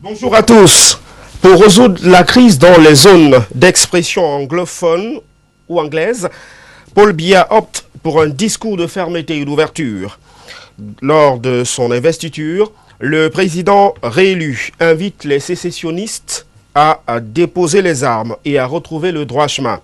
Bonjour à tous. Pour résoudre la crise dans les zones d'expression anglophone ou anglaise, Paul Biya opte pour un discours de fermeté et d'ouverture. Lors de son investiture, le président réélu invite les sécessionnistes à déposer les armes et à retrouver le droit chemin.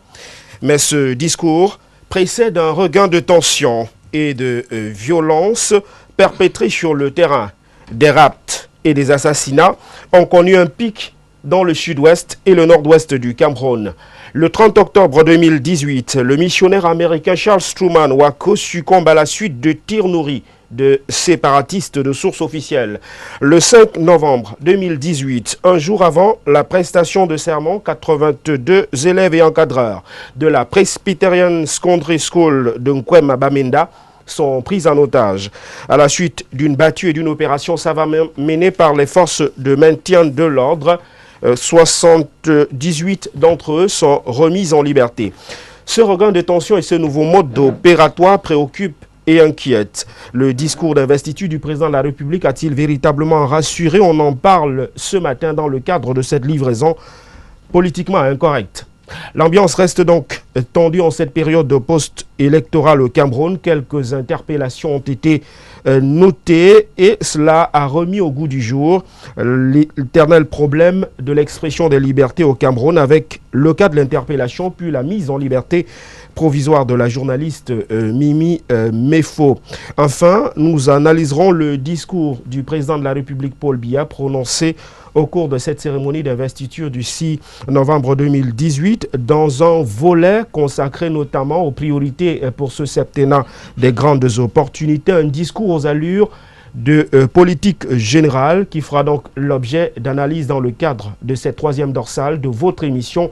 Mais ce discours précède un regain de tension et de violence perpétrés sur le terrain. Des rapts et des assassinats ont connu un pic dans le sud-ouest et le nord-ouest du Cameroun. Le 30 octobre 2018, le missionnaire américain Charles Truman Wako succombe à la suite de tirs nourris de séparatistes de sources officielles. Le 5 novembre 2018, un jour avant la prestation de serment, 82 élèves et encadreurs de la Presbyterian Secondary School de Nkwema Bamenda sont pris en otage. À la suite d'une battue et d'une opération savamment menée par les forces de maintien de l'ordre, 78 d'entre eux sont remis en liberté. Ce regain de tension et ce nouveau mode opératoire préoccupent et inquiète. Le discours d'investiture du président de la République a-t-il véritablement rassuré? On en parle ce matin dans le cadre de cette livraison politiquement incorrecte. L'ambiance reste donc tendue en cette période de post-électorale au Cameroun. Quelques interpellations ont été notées et cela a remis au goût du jour l'éternel problème de l'expression des libertés au Cameroun, avec le cas de l'interpellation puis la mise en liberté provisoire de la journaliste Mimi Mefo. Enfin, nous analyserons le discours du président de la République Paul Biya prononcé au cours de cette cérémonie d'investiture du 6 novembre 2018 dans un volet consacré notamment aux priorités pour ce septennat des grandes opportunités, un discours aux allures de politique générale qui fera donc l'objet d'analyse dans le cadre de cette troisième dorsale de votre émission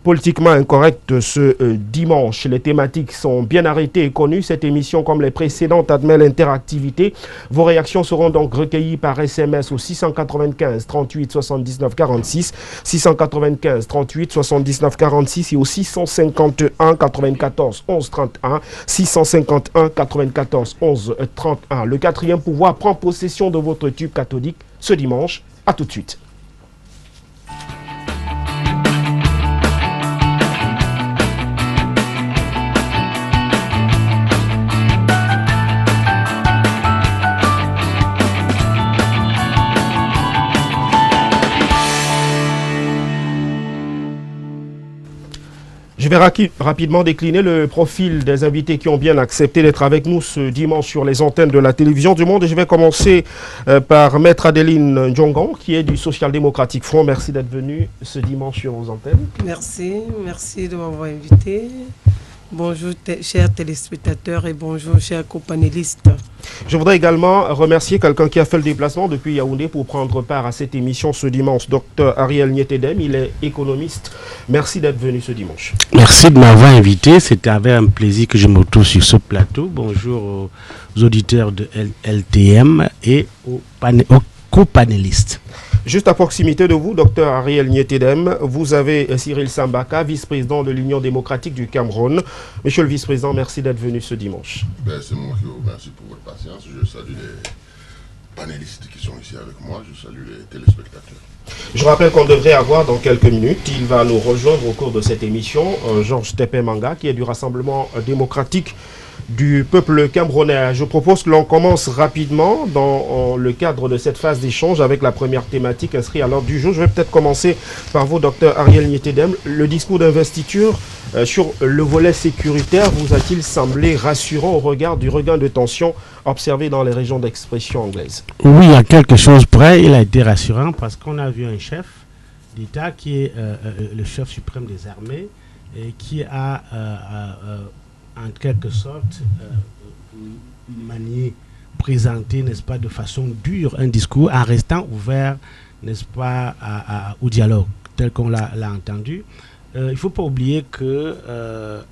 Politiquement incorrect ce dimanche. Les thématiques sont bien arrêtées et connues. Cette émission, comme les précédentes, admet l'interactivité. Vos réactions seront donc recueillies par SMS au 695 38 79 46, 695 38 79 46 et au 651 94 11 31, 651 94 11 31. Le quatrième pouvoir prend possession de votre tube cathodique ce dimanche. À tout de suite. Je vais rapidement décliner le profil des invités qui ont bien accepté d'être avec nous ce dimanche sur les antennes de la télévision du Monde. Et je vais commencer par Maître Adeline Ndjongon, qui est du Social Democratic Front. Merci d'être venu ce dimanche sur vos antennes. Merci de m'avoir invité. Bonjour chers téléspectateurs et bonjour chers copanélistes. Je voudrais également remercier quelqu'un qui a fait le déplacement depuis Yaoundé pour prendre part à cette émission ce dimanche, Dr Ariel Nyetedem. Il est économiste. Merci d'être venu ce dimanche. Merci de m'avoir invité. C'était avec un plaisir que je me retrouve sur ce plateau. Bonjour aux auditeurs de LTM et aux copanélistes. Juste à proximité de vous, Dr Ariel Nyetedem, vous avez Cyril Sambaka, vice-président de l'Union démocratique du Cameroun. Monsieur le vice-président, merci d'être venu ce dimanche. C'est moi qui vous remercie pour votre patience. Je salue les panélistes qui sont ici avec moi. Je salue les téléspectateurs. Je rappelle qu'on devrait avoir dans quelques minutes, il va nous rejoindre au cours de cette émission, Georges Tepemanga, qui est du Rassemblement démocratique du peuple camerounais. Je propose que l'on commence rapidement dans le cadre de cette phase d'échange avec la première thématique inscrite à l'ordre du jour. Je vais peut-être commencer par vous, Dr Ariel Nyetedem. Le discours d'investiture sur le volet sécuritaire vous a-t-il semblé rassurant au regard du regain de tension observé dans les régions d'expression anglaise? Oui, à quelque chose près, il a été rassurant parce qu'on a vu un chef d'État qui est le chef suprême des armées et qui a en quelque sorte présenter, n'est-ce pas, de façon dure un discours en restant ouvert, n'est-ce pas, au dialogue tel qu'on l'a entendu. Il ne faut pas oublier que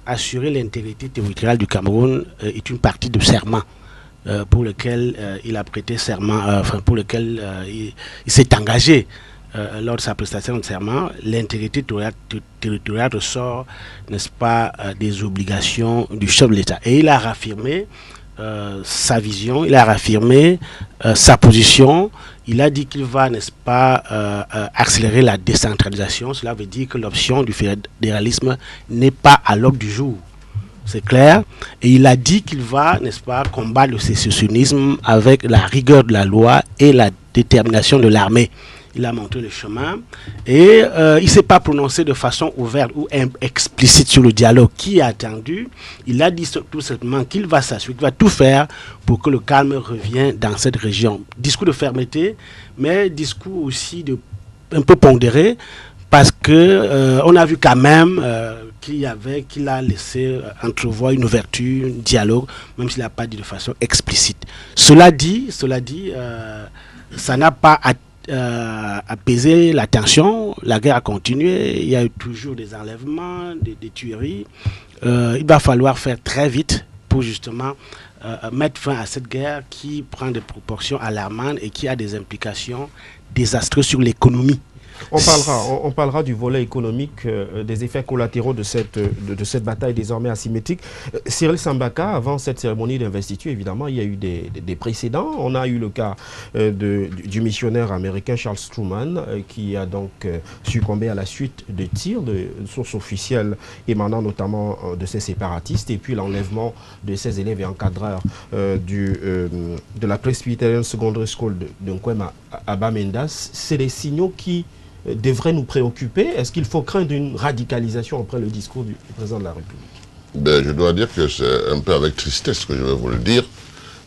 assurer l'intégrité territoriale du Cameroun est une partie de serment pour lequel il a prêté serment, pour lequel il s'est engagé. Lors de sa prestation de serment, l'intégrité territoriale ressort, n'est-ce pas, des obligations du chef de l'État. Et il a raffirmé sa vision, il a réaffirmé sa position. Il a dit qu'il va, n'est-ce pas, accélérer la décentralisation. Cela veut dire que l'option du fédéralisme n'est pas à l'ordre du jour. C'est clair. Et il a dit qu'il va, n'est-ce pas, combattre le sécessionnisme avec la rigueur de la loi et la détermination de l'armée. Il a montré le chemin et il ne s'est pas prononcé de façon ouverte ou explicite sur le dialogue qui est attendu. Il a dit tout simplement qu'il va s'assurer, qu'il va tout faire pour que le calme revienne dans cette région. Discours de fermeté, mais discours aussi un peu pondéré, parce que on a vu quand même qu'il a laissé entrevoir une ouverture, un dialogue, même s'il n'a pas dit de façon explicite. Cela dit, ça n'a pas apaiser la tension, la guerre a continué, il y a eu toujours des enlèvements, des tueries. Il va falloir faire très vite pour justement mettre fin à cette guerre qui prend des proportions alarmantes et qui a des implications désastreuses sur l'économie. On parlera du volet économique, des effets collatéraux de cette bataille désormais asymétrique. Cyril Sambaka, avant cette cérémonie d'investiture, évidemment, il y a eu des précédents. On a eu le cas du missionnaire américain Charles Truman, qui a donc succombé à la suite de tirs de sources officielles émanant notamment de ces séparatistes, et puis l'enlèvement de ses élèves et encadreurs de la Presbyterian Secondary School de Nkwema à Bamendas. C'est des signaux qui devrait nous préoccuper. Est-ce qu'il faut craindre une radicalisation après le discours du président de la République? Je dois dire que c'est un peu avec tristesse que je vais vous le dire.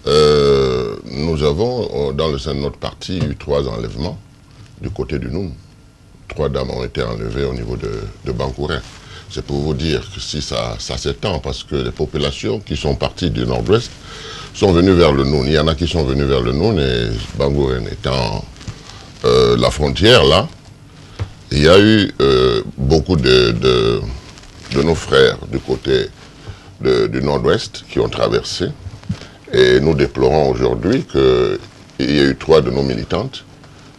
Nous avons, dans le sein de notre parti, eu 3 enlèvements du côté du Noun. 3 dames ont été enlevées au niveau de Bankourin. C'est pour vous dire que si ça s'étend, parce que les populations qui sont parties du nord-ouest sont venues vers le Noun. Il y en a qui sont venus vers le Noun, et Bankourin étant la frontière là, il y a eu beaucoup de nos frères du côté du nord-ouest qui ont traversé. Et nous déplorons aujourd'hui qu'il y ait eu 3 de nos militantes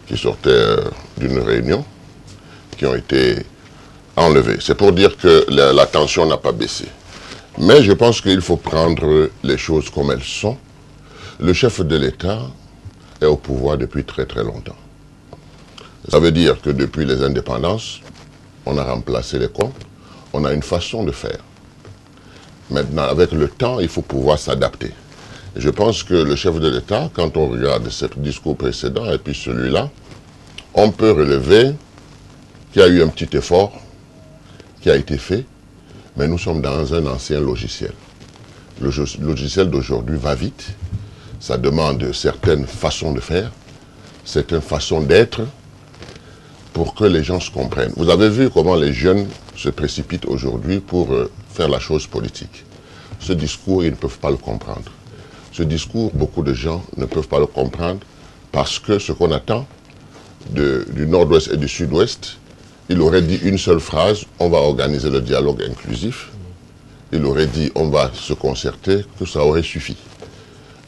qui sortaient d'une réunion, qui ont été enlevées. C'est pour dire que la tension n'a pas baissé. Mais je pense qu'il faut prendre les choses comme elles sont. Le chef de l'État est au pouvoir depuis très très longtemps. Ça veut dire que depuis les indépendances, on a remplacé les comptes, on a une façon de faire. Maintenant, avec le temps, il faut pouvoir s'adapter. Je pense que le chef de l'État, quand on regarde ce discours précédent et puis celui-là, on peut relever qu'il y a eu un petit effort qui a été fait, mais nous sommes dans un ancien logiciel. Le logiciel d'aujourd'hui va vite, ça demande certaines façons de faire, certaines façons d'être, pour que les gens se comprennent. Vous avez vu comment les jeunes se précipitent aujourd'hui pour faire la chose politique. Ce discours, ils ne peuvent pas le comprendre. Ce discours, beaucoup de gens ne peuvent pas le comprendre parce que ce qu'on attend du nord-ouest et du sud-ouest, il aurait dit une seule phrase, on va organiser le dialogue inclusif. Il aurait dit, on va se concerter, que ça aurait suffi.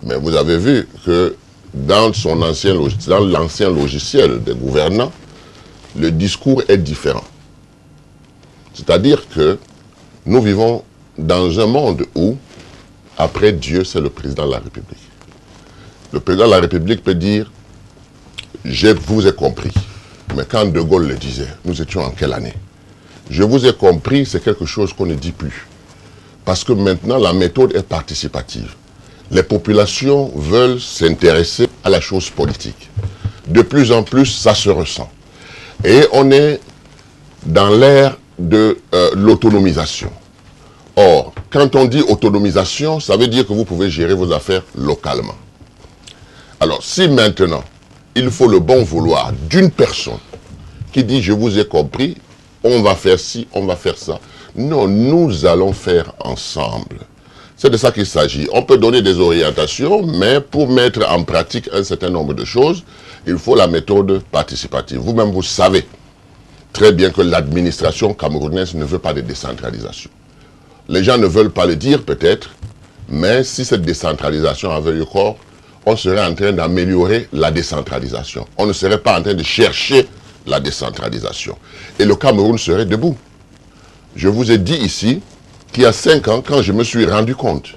Mais vous avez vu que dans l'ancien logiciel des gouvernants, le discours est différent. C'est-à-dire que nous vivons dans un monde où, après Dieu, c'est le président de la République. Le président de la République peut dire « Je vous ai compris ». Mais quand De Gaulle le disait, nous étions en quelle année? « Je vous ai compris », c'est quelque chose qu'on ne dit plus. Parce que maintenant, la méthode est participative. Les populations veulent s'intéresser à la chose politique. De plus en plus, ça se ressent. Et on est dans l'ère de l'autonomisation. Or, quand on dit autonomisation, ça veut dire que vous pouvez gérer vos affaires localement. Alors, si maintenant, il faut le bon vouloir d'une personne qui dit « je vous ai compris, on va faire ci, on va faire ça ». Non, nous allons faire ensemble. C'est de ça qu'il s'agit. On peut donner des orientations, mais pour mettre en pratique un certain nombre de choses, il faut la méthode participative. Vous-même, vous savez très bien que l'administration camerounaise ne veut pas de décentralisation. Les gens ne veulent pas le dire peut-être, mais si cette décentralisation avait eu corps, on serait en train d'améliorer la décentralisation. On ne serait pas en train de chercher la décentralisation. Et le Cameroun serait debout. Je vous ai dit ici qu'il y a 5 ans, quand je me suis rendu compte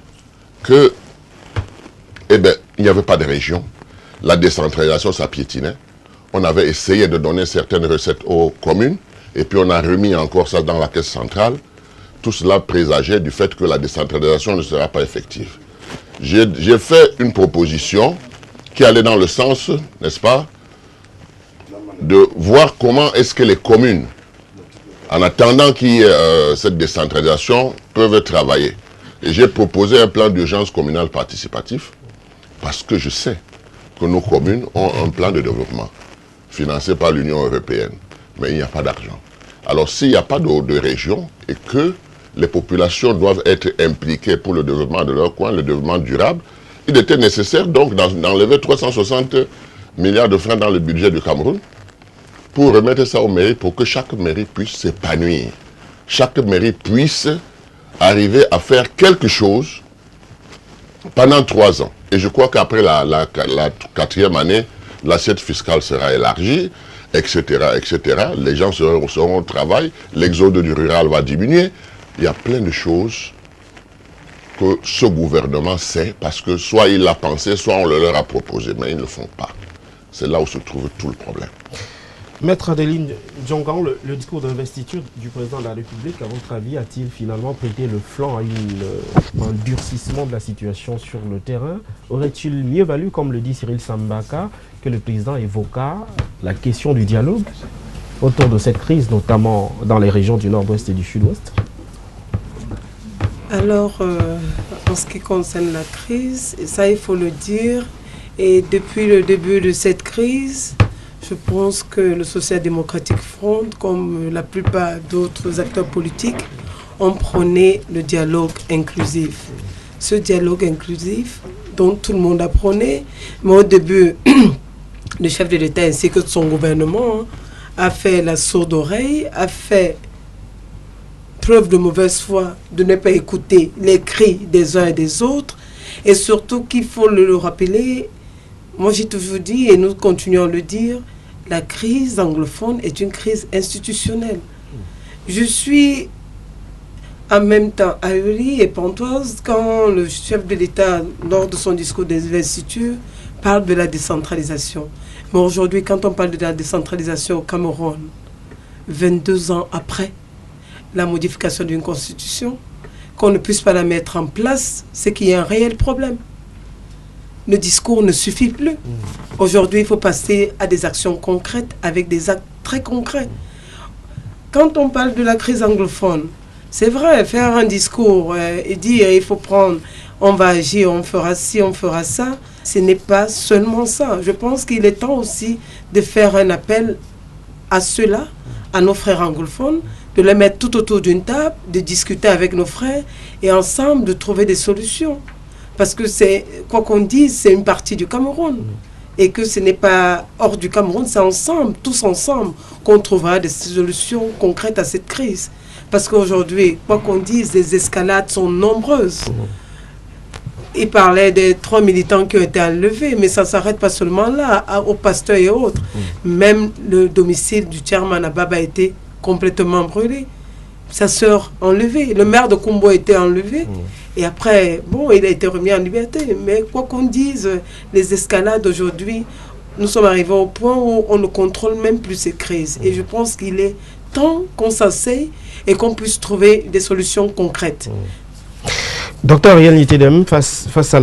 que eh bien, il n'y avait pas de région. La décentralisation, ça piétinait. On avait essayé de donner certaines recettes aux communes, et puis on a remis encore ça dans la caisse centrale. Tout cela présageait du fait que la décentralisation ne sera pas effective. J'ai fait une proposition qui allait dans le sens, n'est-ce pas, de voir comment est-ce que les communes, en attendant qu'il y ait cette décentralisation, peuvent travailler. Et j'ai proposé un plan d'urgence communal participatif, parce que je sais que nos communes ont un plan de développement financé par l'Union européenne, mais il n'y a pas d'argent. Alors s'il n'y a pas de région et que les populations doivent être impliquées pour le développement de leur coin, le développement durable, il était nécessaire donc d'enlever 360 milliards de francs dans le budget du Cameroun pour remettre ça aux mairies, pour que chaque mairie puisse s'épanouir. Chaque mairie puisse arriver à faire quelque chose pendant 3 ans. Et je crois qu'après la 4e année, l'assiette fiscale sera élargie, etc., etc. Les gens seront au travail, l'exode du rural va diminuer. Il y a plein de choses que ce gouvernement sait, parce que soit il l'a pensé, soit on le leur a proposé, mais ils ne le font pas. C'est là où se trouve tout le problème. Maître Adeline Djongan, le discours d'investiture du président de la République, à votre avis, a-t-il finalement prêté le flanc à un durcissement de la situation sur le terrain? Aurait-il mieux valu, comme le dit Cyril Sambaka, que le président évoqua la question du dialogue autour de cette crise, notamment dans les régions du nord-ouest et du sud-ouest? Alors, en ce qui concerne la crise, ça il faut le dire, et depuis le début de cette crise, je pense que le Social Democratic Front, comme la plupart d'autres acteurs politiques, ont prôné le dialogue inclusif. Ce dialogue inclusif dont tout le monde a prôné, mais au début, le chef de l'État ainsi que son gouvernement a fait la sourde oreille, a fait preuve de mauvaise foi de ne pas écouter les cris des uns et des autres, et surtout qu'il faut le rappeler, moi j'ai toujours dit et nous continuons à le dire, la crise anglophone est une crise institutionnelle. Je suis en même temps ahurie et pantoise quand le chef de l'État, lors de son discours d'investiture, parle de la décentralisation. Mais aujourd'hui, quand on parle de la décentralisation au Cameroun, 22 ans après la modification d'une constitution, qu'on ne puisse pas la mettre en place, c'est qu'il y a un réel problème. Le discours ne suffit plus. Aujourd'hui, il faut passer à des actions concrètes avec des actes très concrets. Quand on parle de la crise anglophone, c'est vrai, faire un discours et dire il faut prendre, on va agir, on fera ci, on fera ça, ce n'est pas seulement ça. Je pense qu'il est temps aussi de faire un appel à ceux-là, à nos frères anglophones, de les mettre tout autour d'une table, de discuter avec nos frères et ensemble de trouver des solutions. Parce que c'est, quoi qu'on dise, c'est une partie du Cameroun. Et que ce n'est pas hors du Cameroun, c'est ensemble, tous ensemble, qu'on trouvera des solutions concrètes à cette crise. Parce qu'aujourd'hui, quoi qu'on dise, les escalades sont nombreuses. Il parlait des 3 militants qui ont été enlevés, mais ça ne s'arrête pas seulement là, aux pasteurs et autres. Même le domicile du chairman Ababa a été complètement brûlé. Sa sœur enlevée. Le maire de Kumbo a été enlevé. Et après, bon, il a été remis en liberté. Mais quoi qu'on dise, les escalades aujourd'hui, nous sommes arrivés au point où on ne contrôle même plus ces crises. Et je pense qu'il est temps qu'on s'asseye et qu'on puisse trouver des solutions concrètes. Docteur Ariel Nitedem, face à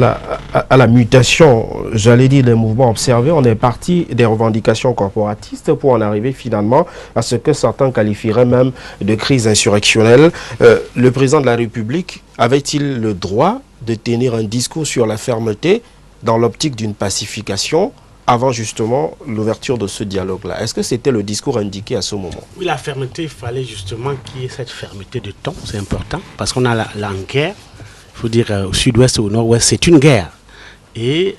la mutation, j'allais dire, des mouvements observés, on est parti des revendications corporatistes pour en arriver finalement à ce que certains qualifieraient même de crise insurrectionnelle. Le président de la République avait-il le droit de tenir un discours sur la fermeté dans l'optique d'une pacification avant justement l'ouverture de ce dialogue-là? Est-ce que c'était le discours indiqué à ce moment? Oui, la fermeté, il fallait justement qu'il y ait cette fermeté de ton, c'est important, parce qu'on a la guerre. Il faut dire au sud-ouest et au nord-ouest, c'est une guerre. Et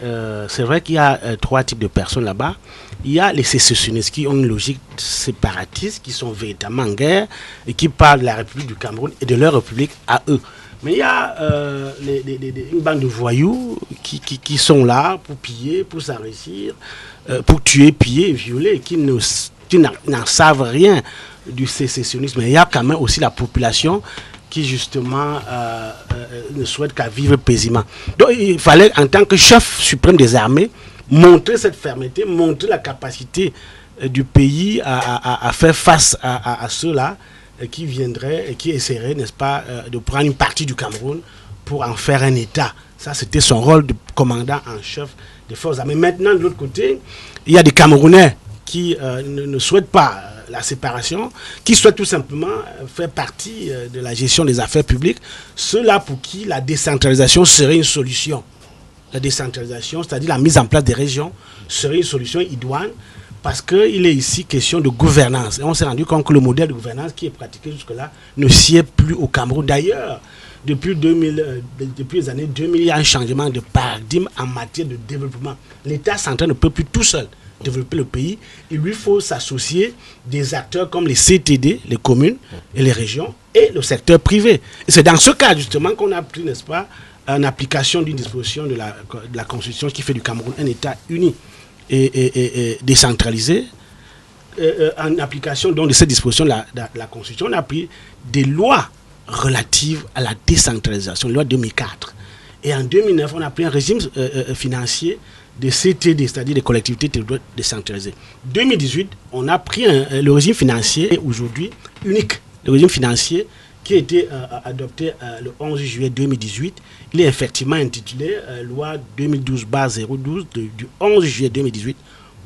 c'est vrai qu'il y a 3 types de personnes là-bas. Il y a les sécessionnistes qui ont une logique séparatiste, qui sont véritablement en guerre et qui parlent de la République du Cameroun et de leur République à eux. Mais il y a une bande de voyous qui sont là pour piller, pour s'enrichir, pour tuer, piller, violer, qui n'en savent rien du sécessionnisme. Mais il y a quand même aussi la population qui justement ne souhaitent qu'à vivre paisiblement. Donc il fallait, en tant que chef suprême des armées, montrer cette fermeté, montrer la capacité du pays à faire face à ceux-là qui viendraient et qui essaieraient, n'est-ce pas, de prendre une partie du Cameroun pour en faire un État. Ça, c'était son rôle de commandant en chef des forces armées. Maintenant, de l'autre côté, il y a des Camerounais qui ne souhaitent pas la séparation, qui souhaitent tout simplement faire partie de la gestion des affaires publiques. Ceux-là pour qui la décentralisation serait une solution. La décentralisation, c'est-à-dire la mise en place des régions, serait une solution idoine parce qu'il est ici question de gouvernance. Et on s'est rendu compte que le modèle de gouvernance qui est pratiqué jusque-là ne sied plus au Cameroun. D'ailleurs, depuis les années 2000, il y a un changement de paradigme en matière de développement. L'État central ne peut plus tout seul développer le pays. Il lui faut s'associer des acteurs comme les CTD, les communes et les régions, et le secteur privé. Et c'est dans ce cas, justement, qu'on a pris, n'est-ce pas, en application d'une disposition de la Constitution qui fait du Cameroun un État uni et décentralisé. En application donc, de cette disposition de la Constitution, on a pris des lois relatives à la décentralisation, loi 2004. Et en 2009, on a pris un régime financier des CTD, c'est-à-dire des collectivités territoriales décentralisées. 2018, on a pris le régime financier aujourd'hui unique, le régime financier qui a été adopté le 11 juillet 2018. Il est effectivement intitulé loi 2012/012 du 11 juillet 2018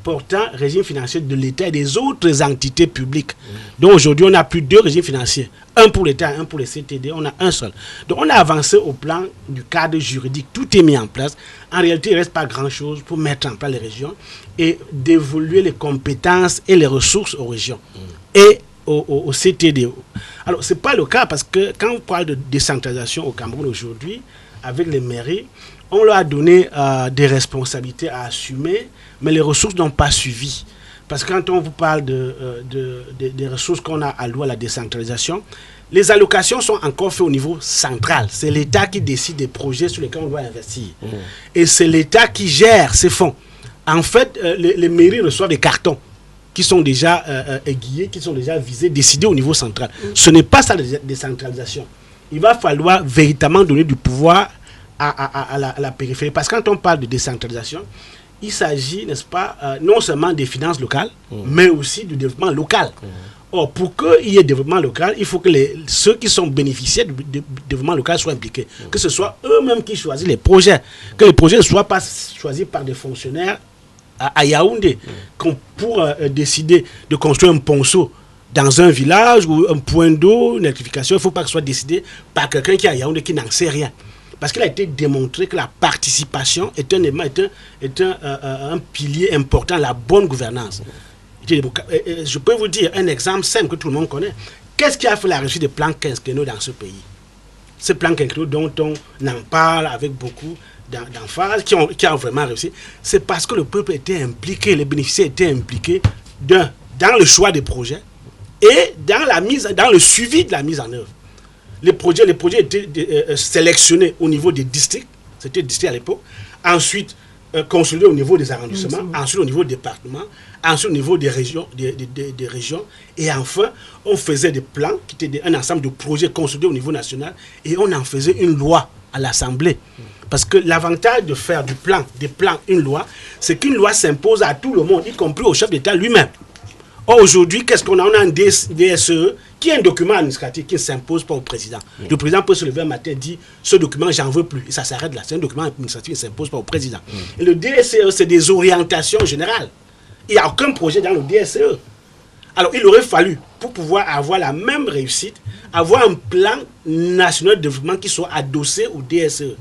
portant régime financier de l'État et des autres entités publiques. Donc aujourd'hui, on n'a plus deux régimes financiers. Un pour l'État, un pour les CTD, on a un seul. Donc on a avancé au plan du cadre juridique. Tout est mis en place. En réalité, il ne reste pas grand-chose pour mettre en place les régions et dévoluer les compétences et les ressources aux régions et aux CTD. Alors, ce n'est pas le cas parce que quand on parle de décentralisation au Cameroun aujourd'hui, avec les mairies, on leur a donné des responsabilités à assumer, mais les ressources n'ont pas suivi. Parce que quand on vous parle des ressources qu'on a allouées à la décentralisation, les allocations sont encore faites au niveau central. C'est l'État qui décide des projets sur lesquels on doit investir. Et c'est l'État qui gère ces fonds. En fait, les mairies reçoivent des cartons qui sont déjà aiguillés, qui sont déjà visés, décidés au niveau central. Ce n'est pas ça la décentralisation. Il va falloir véritablement donner du pouvoir à la périphérie. Parce que quand on parle de décentralisation, il s'agit, n'est-ce pas, non seulement des finances locales, mais aussi du développement local. Or, pour qu'il y ait développement local, il faut que ceux qui sont bénéficiaires du développement local soient impliqués. Que ce soit eux-mêmes qui choisissent les projets. Que les projets ne soient pas choisis par des fonctionnaires à Yaoundé. Pour décider de construire un ponceau dans un village ou un point d'eau, une électrification, il ne faut pas que ce soit décidé par quelqu'un qui est à Yaoundé qui n'en sait rien. Parce qu'il a été démontré que la participation est un pilier important, la bonne gouvernance. Je peux vous dire un exemple simple que tout le monde connaît. Qu'est-ce qui a fait la réussite des plans quinquennaux dans ce pays? Ces plans quinquennaux dont on en parle avec beaucoup d'emphase, qui ont vraiment réussi, c'est parce que le peuple était impliqué, les bénéficiaires étaient impliqués dans le choix des projets et dans le suivi de la mise en œuvre. Les projets étaient sélectionnés au niveau des districts, c'était district à l'époque, ensuite consolidés au niveau des arrondissements, ensuite au niveau des départements, ensuite au niveau des régions, des régions, et enfin on faisait des plans qui étaient un ensemble de projets consolidés au niveau national et on en faisait une loi à l'Assemblée. Parce que l'avantage de faire des plans, une loi, c'est qu'une loi s'impose à tout le monde, y compris au chef d'État lui-même. Or, aujourd'hui, qu'est-ce qu'on a? On a un DSE qui est un document administratif qui ne s'impose pas au président. Le président peut se lever un matin et dire « ce document, j'en veux plus ». Et ça s'arrête là. C'est un document administratif qui ne s'impose pas au président. Et le DSE, c'est des orientations générales. Il n'y a aucun projet dans le DSE. Alors, il aurait fallu, pour pouvoir avoir la même réussite, avoir un plan national de développement qui soit adossé au DSE.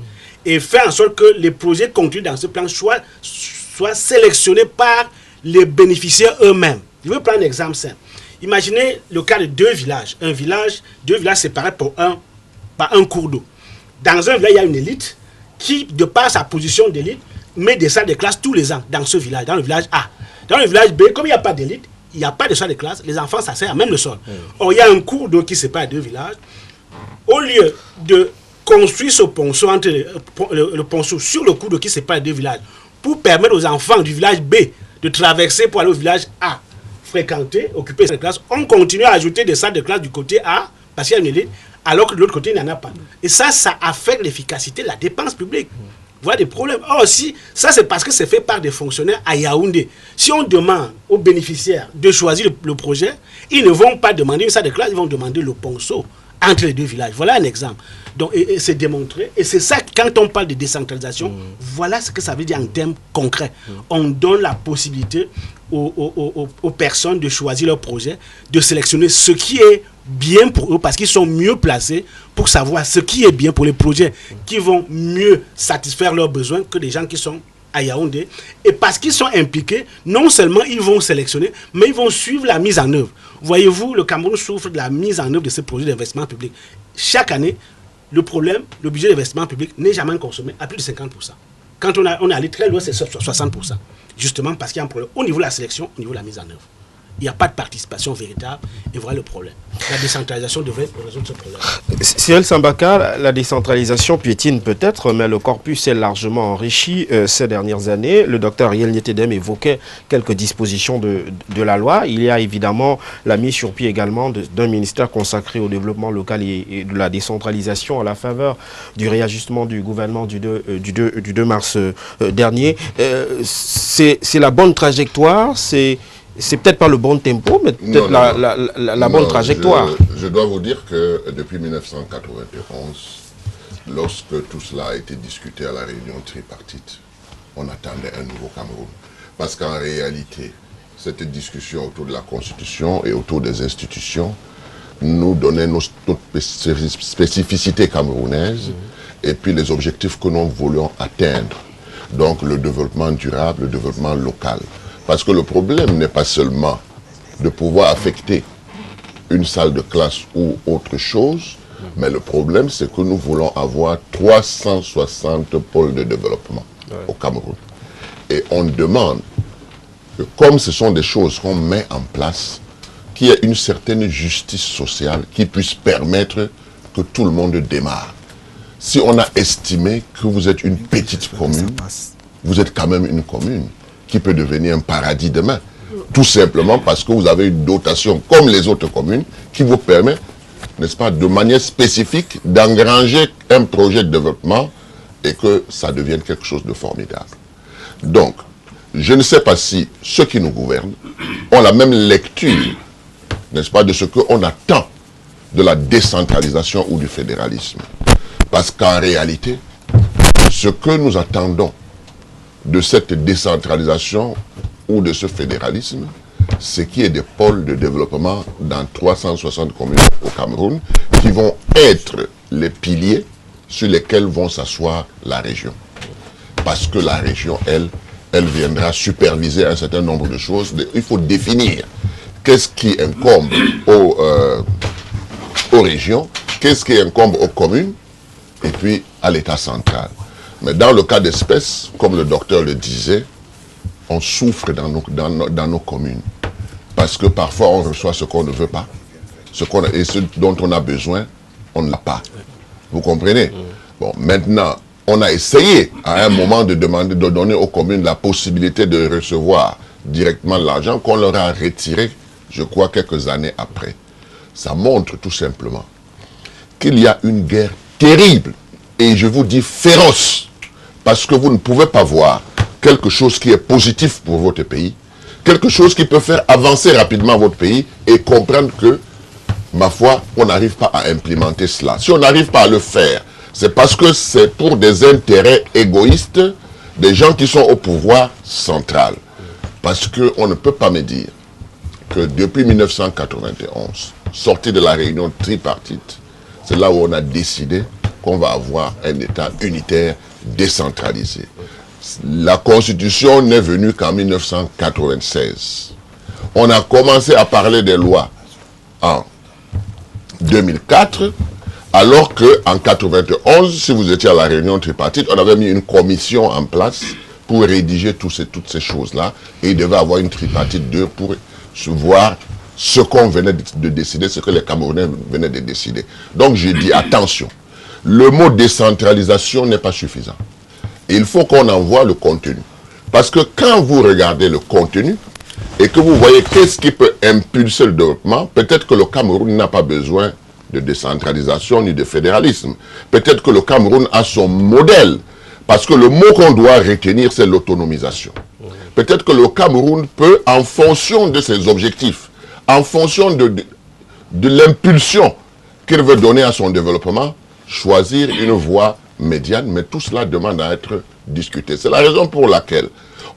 Et faire en sorte que les projets contenus dans ce plan soient sélectionnés par les bénéficiaires eux-mêmes. Je vais prendre un exemple simple. Imaginez le cas de deux villages. Deux villages séparés par un cours d'eau. Dans un village, il y a une élite qui, de par sa position d'élite, met des salles de classe tous les ans dans ce village, dans le village A. Dans le village B, comme il n'y a pas d'élite, il n'y a pas de salle de classe, les enfants s'asseyent à même le sol. Or, il y a un cours d'eau qui sépare deux villages. Au lieu de construire ce ponceau, le ponceau sur le cours d'eau qui sépare deux villages, pour permettre aux enfants du village B de traverser pour aller au village A, fréquenter, occuper cette classe, on continue à ajouter des salles de classe du côté A, parce qu'il y a une élite, alors que de l'autre côté, il n'y en a pas. Et ça affecte l'efficacité de la dépense publique. Voilà des problèmes. Or, si, ça c'est parce que c'est fait par des fonctionnaires à Yaoundé. Si on demande aux bénéficiaires de choisir le projet, ils ne vont pas demander une salle de classe, ils vont demander le ponceau entre les deux villages. Voilà un exemple. Donc, et c'est démontré. Et c'est ça, quand on parle de décentralisation, voilà ce que ça veut dire en termes concrets. On donne la possibilité aux personnes de choisir leur projet, de sélectionner ce qui est bien pour eux, parce qu'ils sont mieux placés pour savoir ce qui est bien pour les projets qui vont mieux satisfaire leurs besoins que les gens qui sont à Yaoundé. Et parce qu'ils sont impliqués, non seulement ils vont sélectionner, mais ils vont suivre la mise en œuvre. Voyez-vous, le Cameroun souffre de la mise en œuvre de ces projets d'investissement public. Chaque année, le budget d'investissement public n'est jamais consommé à plus de 50%. Quand on est allé très loin, c'est 60%. Justement parce qu'il y a un problème au niveau de la sélection, au niveau de la mise en œuvre. Il n'y a pas de participation véritable et voilà le problème. La décentralisation devrait résoudre ce problème. Cyril Sambaka, la décentralisation piétine peut-être, mais le corpus est largement enrichi ces dernières années. Le docteur Ariel Nietedem évoquait quelques dispositions de la loi. Il y a évidemment la mise sur pied également d'un ministère consacré au développement local et de la décentralisation à la faveur du réajustement du gouvernement du 2 mars dernier. C'est la bonne trajectoire, c'est peut-être pas le bon tempo, mais peut-être la bonne trajectoire. Je dois vous dire que depuis 1991, lorsque tout cela a été discuté à la réunion tripartite, on attendait un nouveau Cameroun. Parce qu'en réalité, cette discussion autour de la Constitution et autour des institutions nous donnait notre spécificité camerounaise et puis les objectifs que nous voulions atteindre. Donc le développement durable, le développement local. Parce que le problème n'est pas seulement de pouvoir affecter une salle de classe ou autre chose, mais le problème c'est que nous voulons avoir 360 pôles de développement au Cameroun. Et on demande que comme ce sont des choses qu'on met en place, qu'il y ait une certaine justice sociale qui puisse permettre que tout le monde démarre. Si on a estimé que vous êtes une petite commune, vous êtes quand même une commune qui peut devenir un paradis demain. Tout simplement parce que vous avez une dotation comme les autres communes qui vous permet, n'est-ce pas, de manière spécifique d'engranger un projet de développement et que ça devienne quelque chose de formidable. Donc, je ne sais pas si ceux qui nous gouvernent ont la même lecture, n'est-ce pas, de ce qu'on attend de la décentralisation ou du fédéralisme. Parce qu'en réalité, ce que nous attendons de cette décentralisation ou de ce fédéralisme, c'est qu'il y ait des pôles de développement dans 360 communes au Cameroun qui vont être les piliers sur lesquels vont s'asseoir la région. Parce que la région, elle viendra superviser un certain nombre de choses. Il faut définir qu'est-ce qui incombe aux régions, qu'est-ce qui incombe aux communes, et puis à l'État central. Mais dans le cas d'espèce, comme le docteur le disait, on souffre dans nos communes. Parce que parfois on reçoit ce qu'on ne veut pas, et ce dont on a besoin, on ne l'a pas. Vous comprenez? Bon, maintenant, on a essayé à un moment de donner aux communes la possibilité de recevoir directement l'argent qu'on leur a retiré, je crois, quelques années après. Ça montre tout simplement qu'il y a une guerre terrible, et je vous dis féroce, parce que vous ne pouvez pas voir quelque chose qui est positif pour votre pays, quelque chose qui peut faire avancer rapidement votre pays et comprendre que, ma foi, on n'arrive pas à implémenter cela. Si on n'arrive pas à le faire, c'est parce que c'est pour des intérêts égoïstes des gens qui sont au pouvoir central. Parce qu'on ne peut pas me dire que depuis 1991, sorti de la réunion tripartite, c'est là où on a décidé qu'on va avoir un État unitaire décentralisé. La Constitution n'est venue qu'en 1996. On a commencé à parler des lois en 2004, alors qu'en 1991, si vous étiez à la réunion tripartite, on avait mis une commission en place pour rédiger toutes ces choses-là, et il devait avoir une tripartite 2 pour voir ce qu'on venait de décider, ce que les Camerounais venaient de décider. Donc j'ai dit, attention, le mot décentralisation n'est pas suffisant. Il faut qu'on envoie le contenu. Parce que quand vous regardez le contenu, et que vous voyez qu'est-ce qui peut impulser le développement, peut-être que le Cameroun n'a pas besoin de décentralisation ni de fédéralisme. Peut-être que le Cameroun a son modèle, parce que le mot qu'on doit retenir, c'est l'autonomisation. Peut-être que le Cameroun peut, en fonction de ses objectifs, en fonction de l'impulsion qu'il veut donner à son développement, choisir une voie médiane, mais tout cela demande à être discuté. C'est la raison pour laquelle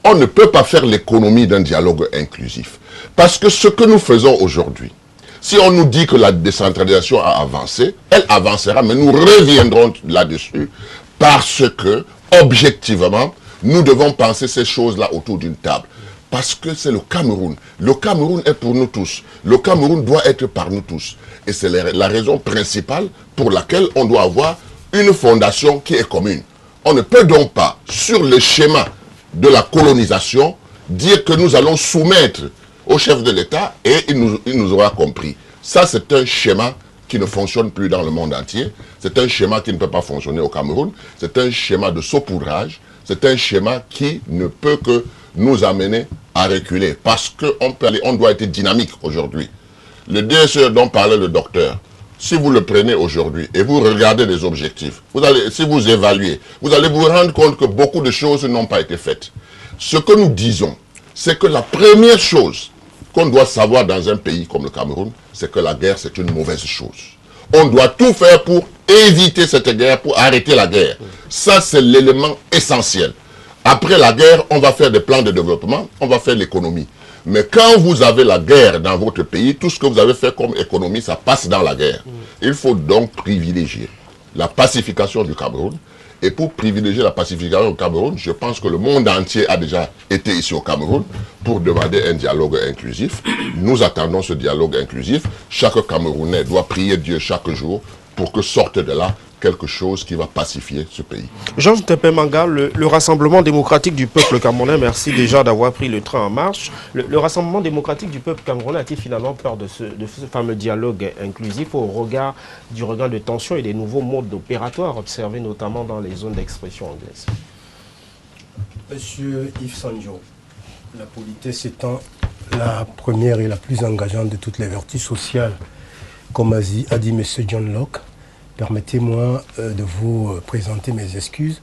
on ne peut pas faire l'économie d'un dialogue inclusif. Parce que ce que nous faisons aujourd'hui, si on nous dit que la décentralisation a avancé, elle avancera, mais nous reviendrons là-dessus parce que, objectivement, nous devons penser ces choses-là autour d'une table. Parce que c'est le Cameroun. Le Cameroun est pour nous tous. Le Cameroun doit être par nous tous. Et c'est la raison principale pour laquelle on doit avoir une fondation qui est commune. On ne peut donc pas, sur le schéma de la colonisation, dire que nous allons soumettre au chef de l'État et il nous aura compris. Ça, c'est un schéma qui ne fonctionne plus dans le monde entier. C'est un schéma qui ne peut pas fonctionner au Cameroun. C'est un schéma de saupoudrage. C'est un schéma qui ne peut que nous amener à reculer. Parce qu'on doit être dynamique aujourd'hui. Le DSE dont parlait le docteur, si vous le prenez aujourd'hui et vous regardez les objectifs, si vous évaluez, vous allez vous rendre compte que beaucoup de choses n'ont pas été faites. Ce que nous disons, c'est que la première chose qu'on doit savoir dans un pays comme le Cameroun, c'est que la guerre, c'est une mauvaise chose. On doit tout faire pour éviter cette guerre, pour arrêter la guerre. Ça, c'est l'élément essentiel. Après la guerre, on va faire des plans de développement, on va faire l'économie. Mais quand vous avez la guerre dans votre pays, tout ce que vous avez fait comme économie, ça passe dans la guerre. Il faut donc privilégier la pacification du Cameroun. Et pour privilégier la pacification du Cameroun, je pense que le monde entier a déjà été ici au Cameroun pour demander un dialogue inclusif. Nous attendons ce dialogue inclusif. Chaque Camerounais doit prier Dieu chaque jour pour que sorte de là quelque chose qui va pacifier ce pays. Georges Tepemanga, le Rassemblement démocratique du peuple camerounais, merci déjà d'avoir pris le train en marche. Le Rassemblement démocratique du peuple camerounais a-t-il finalement peur de ce fameux dialogue inclusif au regard du regain de tension et des nouveaux modes opératoires observés notamment dans les zones d'expression anglaise? Monsieur Yves Sanjo, la politesse étant la première et la plus engageante de toutes les vertus sociales, comme a dit M. John Locke, permettez-moi de vous présenter mes excuses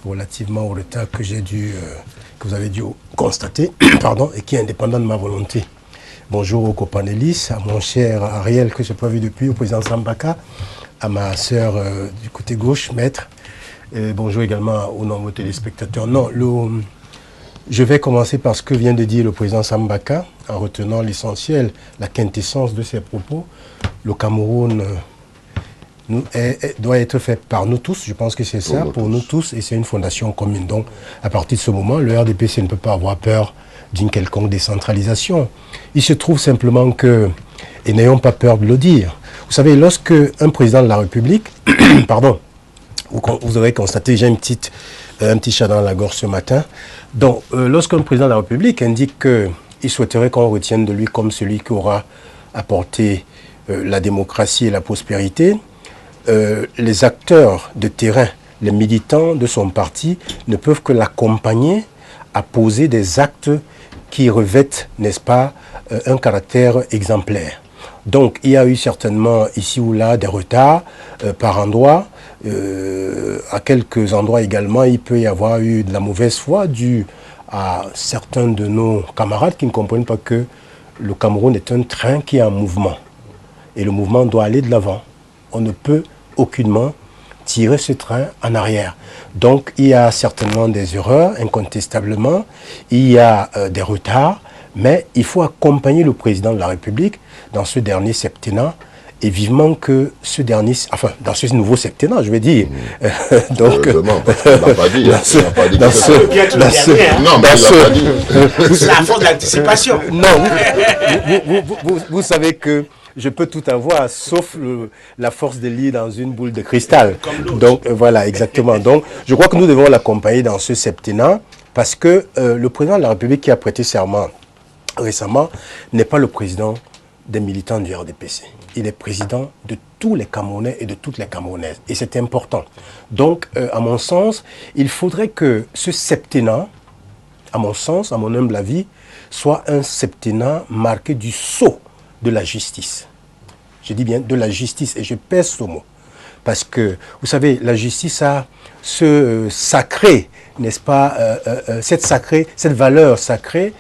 relativement au retard que vous avez dû constater, pardon, et qui est indépendant de ma volonté. Bonjour aux copanélistes, à mon cher Ariel que je n'ai pas vu depuis, au président Sambaka, à ma sœur du côté gauche, maître. Et bonjour également aux nombreux téléspectateurs. Non, je vais commencer par ce que vient de dire le président Sambaka, en retenant l'essentiel, la quintessence de ses propos. Le Cameroun doit être fait par nous tous, je pense que c'est ça, pour nous tous, et c'est une fondation commune. Donc, à partir de ce moment, le RDPC ne peut pas avoir peur d'une quelconque décentralisation. Il se trouve simplement que, et n'ayons pas peur de le dire, vous savez, lorsque un président de la République, pardon, vous aurez constaté, j'ai un petit chat dans la gorge ce matin, donc lorsqu'un président de la République indique qu'il souhaiterait qu'on retienne de lui comme celui qui aura apporté la démocratie et la prospérité, les acteurs de terrain, les militants de son parti ne peuvent que l'accompagner à poser des actes qui revêtent, n'est-ce pas, un caractère exemplaire. Donc il y a eu certainement ici ou là des retards par endroits. À quelques endroits également, il peut y avoir eu de la mauvaise foi due à certains de nos camarades qui ne comprennent pas que le Cameroun est un train qui est en mouvement. Et le mouvement doit aller de l'avant. On ne peut aucunement tirer ce train en arrière. Donc il y a certainement des erreurs, incontestablement, il y a des retards, mais il faut accompagner le président de la République dans ce dernier septennat, et vivement que ce dernier, enfin dans ce nouveau septennat, je vais dire. Donc, c'est la force de l'anticipation. Non, vous savez que je peux tout avoir, sauf la force de lire dans une boule de cristal. Donc voilà, exactement. Donc je crois que nous devons l'accompagner dans ce septennat, parce que le président de la République qui a prêté serment récemment n'est pas le président des militants du RDPC. Il est président de tous les Camerounais et de toutes les Camerounaises. Et c'est important. Donc, à mon sens, il faudrait que ce septennat, à mon sens, à mon humble avis, soit un septennat marqué du sceau de la justice. je dis bien de la justice, et je pèse ce mot. Parce que, vous savez, la justice a ce sacré, n'est-ce pas, cette valeur sacrée,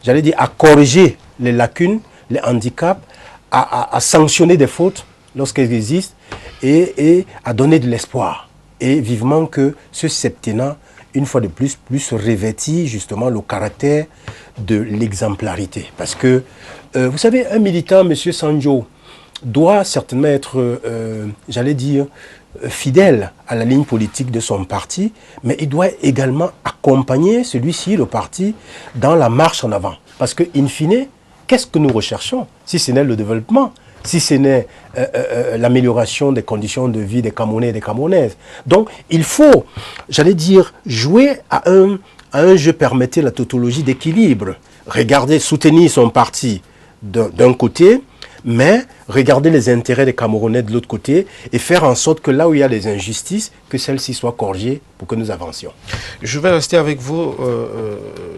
j'allais dire, à corriger les lacunes, les handicaps, à sanctionner des fautes lorsqu'elles existent, et à donner de l'espoir. Et vivement que ce septennat, une fois de plus revêtit justement le caractère de l'exemplarité. Parce que, vous savez, un militant, M. Sanjo, doit certainement être, j'allais dire, fidèle à la ligne politique de son parti, mais il doit également accompagner celui-ci, le parti, dans la marche en avant. Parce que, in fine, qu'est-ce que nous recherchons, si ce n'est le développement, si ce n'est l'amélioration des conditions de vie des Camerounais et des Camerounaises. Donc, il faut, j'allais dire, jouer à un jeu, permettre la tautologie d'équilibre. Regarder, soutenir son parti d'un côté, mais regarder les intérêts des Camerounais de l'autre côté et faire en sorte que là où il y a des injustices, que celles-ci soient corrigées pour que nous avancions. Je vais rester avec vous,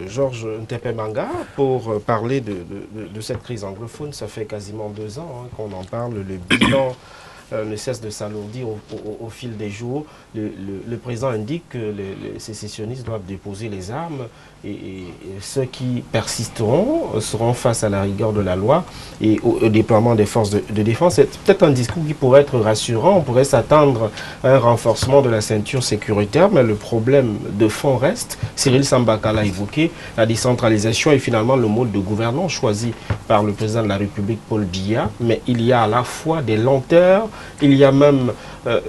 Georges Ntepemanga, pour parler de cette crise anglophone. Ça fait quasiment 2 ans qu'on en parle. Le bilan ne cesse de s'alourdir au fil des jours. Le président indique que les sécessionnistes doivent déposer les armes et ceux qui persisteront seront face à la rigueur de la loi et au déploiement des forces de défense. C'est peut-être un discours qui pourrait être rassurant. On pourrait s'attendre à un renforcement de la ceinture sécuritaire, mais le problème de fond reste. Cyril Sambaka l'a évoqué, la décentralisation est finalement le mode de gouvernance choisi par le président de la République, Paul Biya, mais il y a à la fois des lenteurs, il y a même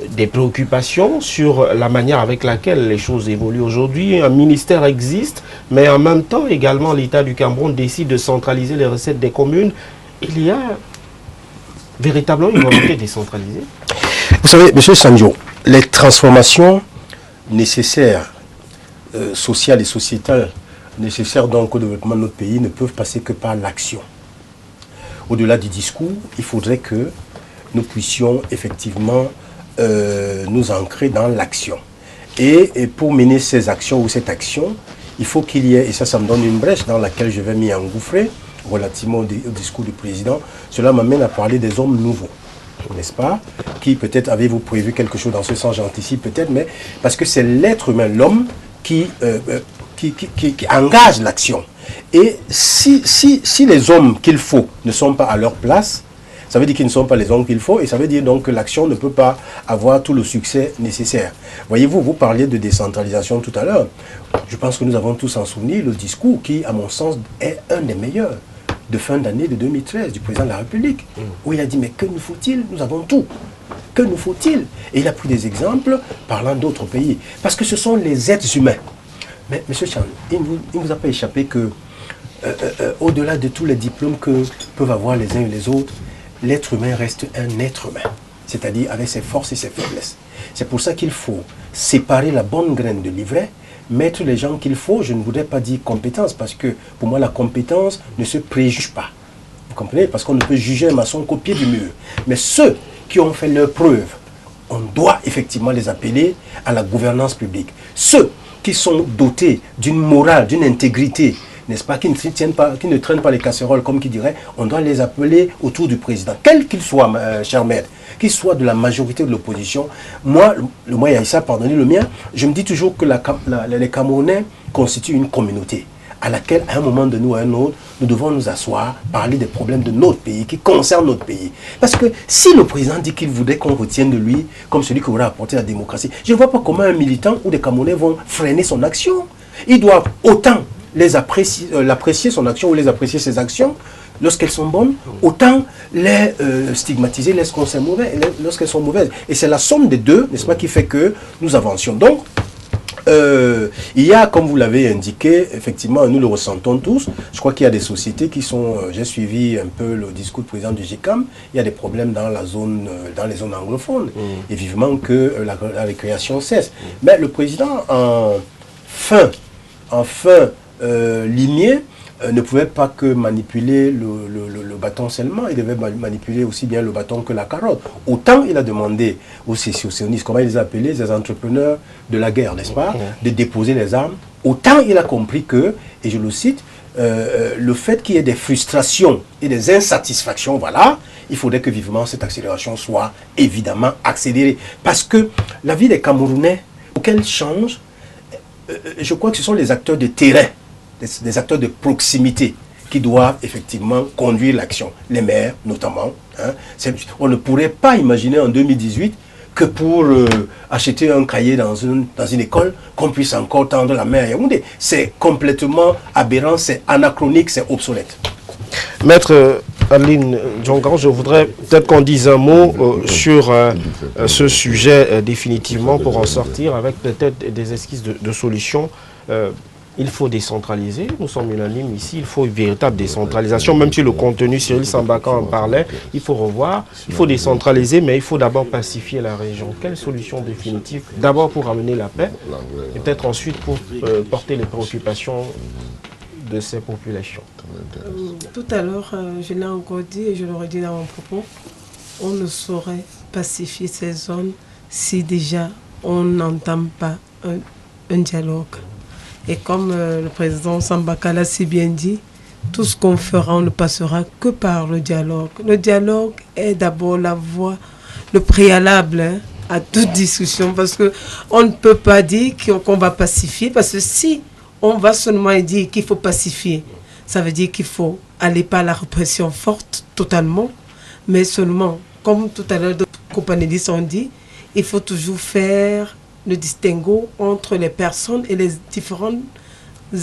des préoccupations sur la manière avec laquelle les choses évoluent aujourd'hui. Un ministère existe, mais en même temps également l'État du Cameroun décide de centraliser les recettes des communes. Il y a véritablement une volonté décentralisée. Vous savez, M. Sanjo, les transformations nécessaires, sociales et sociétales, nécessaires donc au développement de notre pays ne peuvent passer que par l'action. Au-delà du discours, il faudrait que nous puissions effectivement nous ancrer dans l'action. Et pour mener ces actions ou cette action, il faut qu'il y ait, et ça me donne une brèche dans laquelle je vais m'y engouffrer, relativement au discours du président, cela m'amène à parler des hommes nouveaux, n'est-ce pas? Qui peut-être avez-vous prévu quelque chose dans ce sens, j'anticipe peut-être, mais parce que c'est l'être humain, l'homme qui engage l'action. Et si les hommes qu'il faut ne sont pas à leur place, ça veut dire qu'ils ne sont pas les hommes qu'il faut, et ça veut dire donc que l'action ne peut pas avoir tout le succès nécessaire. Voyez-vous, vous parliez de décentralisation tout à l'heure. Je pense que nous avons tous en souvenir le discours qui, à mon sens, est un des meilleurs de fin d'année de 2013 du président de la République, où il a dit, mais que nous faut-il? Nous avons tout. Que nous faut-il? Et il a pris des exemples parlant d'autres pays. Parce que ce sont les êtres humains. Mais M. Chan, il ne vous a pas échappé que, au-delà de tous les diplômes que peuvent avoir les uns et les autres, l'être humain reste un être humain, c'est-à-dire avec ses forces et ses faiblesses. C'est pour ça qu'il faut séparer la bonne graine de l'ivraie, mettre les gens qu'il faut. Je ne voudrais pas dire compétence, parce que pour moi la compétence ne se préjuge pas. Vous comprenez? Parce qu'on ne peut juger un maçon qu'au pied du mur. Mais ceux qui ont fait leurs preuves, on doit effectivement les appeler à la gouvernance publique. Ceux qui sont dotés d'une morale, d'une intégrité, n'est-ce pas, qui ne traînent pas les casseroles, comme qui dirait, on doit les appeler autour du président. Quel qu'il soit, cher maître, qu'il soit de la majorité ou de l'opposition, moi, le Yaïssa, pardonnez le mien, je me dis toujours que les Camerounais constituent une communauté à laquelle, à un moment donné ou à un autre, nous devons nous asseoir, parler des problèmes de notre pays, qui concernent notre pays. Parce que si le président dit qu'il voudrait qu'on retienne de lui comme celui qui aurait apporté la démocratie, je ne vois pas comment un militant ou des Camerounais vont freiner son action. Ils doivent autant l'apprécier son action ou les apprécier ses actions lorsqu'elles sont bonnes, autant les stigmatiser lorsqu'elles sont mauvaises. Et c'est la somme des deux, n'est-ce pas, qui fait que nous avancions. Donc, il y a, comme vous l'avez indiqué, effectivement, nous le ressentons tous. Je crois qu'il y a des sociétés qui sont, j'ai suivi un peu le discours du président du GICAM, il y a des problèmes dans les zones anglophones, et vivement que la récréation cesse. Mais le président, en fin lignée, ne pouvait pas que manipuler le bâton seulement, il devait manipuler aussi bien le bâton que la carotte. Autant il a demandé aux sécessionnistes, comment il les a appelés, les entrepreneurs de la guerre, n'est-ce pas, de déposer les armes, autant il a compris que, et je le cite, le fait qu'il y ait des frustrations et des insatisfactions, voilà, il faudrait que vivement cette accélération soit évidemment accélérée. Parce que la vie des Camerounais, auquel change, je crois que ce sont les acteurs de terrain, des acteurs de proximité qui doivent effectivement conduire l'action. Les maires, notamment. Hein. On ne pourrait pas imaginer en 2018 que pour acheter un cahier dans une école, qu'on puisse encore tendre la main à Yaoundé. C'est complètement aberrant, c'est anachronique, c'est obsolète. Maître Adeline Djongan, je voudrais peut-être qu'on dise un mot sur ce sujet définitivement pour en sortir avec peut-être des esquisses de solutions. Il faut décentraliser, nous sommes unanimes ici, il faut une véritable décentralisation, même si le contenu, Cyril Sambaka en parlait, il faut revoir, il faut décentraliser, mais il faut d'abord pacifier la région. Quelle solution définitive? D'abord pour amener la paix, et peut-être ensuite pour porter les préoccupations de ces populations. Tout à l'heure, je l'ai encore dit et je le redis dans mon propos, on ne saurait pacifier ces zones si déjà on n'entame pas un dialogue. Et comme le président Sambaka l'a si bien dit, tout ce qu'on fera, on ne passera que par le dialogue. Le dialogue est d'abord la voie, le préalable à toute discussion, parce qu'on ne peut pas dire qu'on va pacifier, parce que si on va seulement dire qu'il faut pacifier, ça veut dire qu'il faut aller par la répression forte, totalement, mais seulement, comme tout à l'heure d'autres companélistes ont dit, il faut toujours faire le distinguo entre les personnes et les différents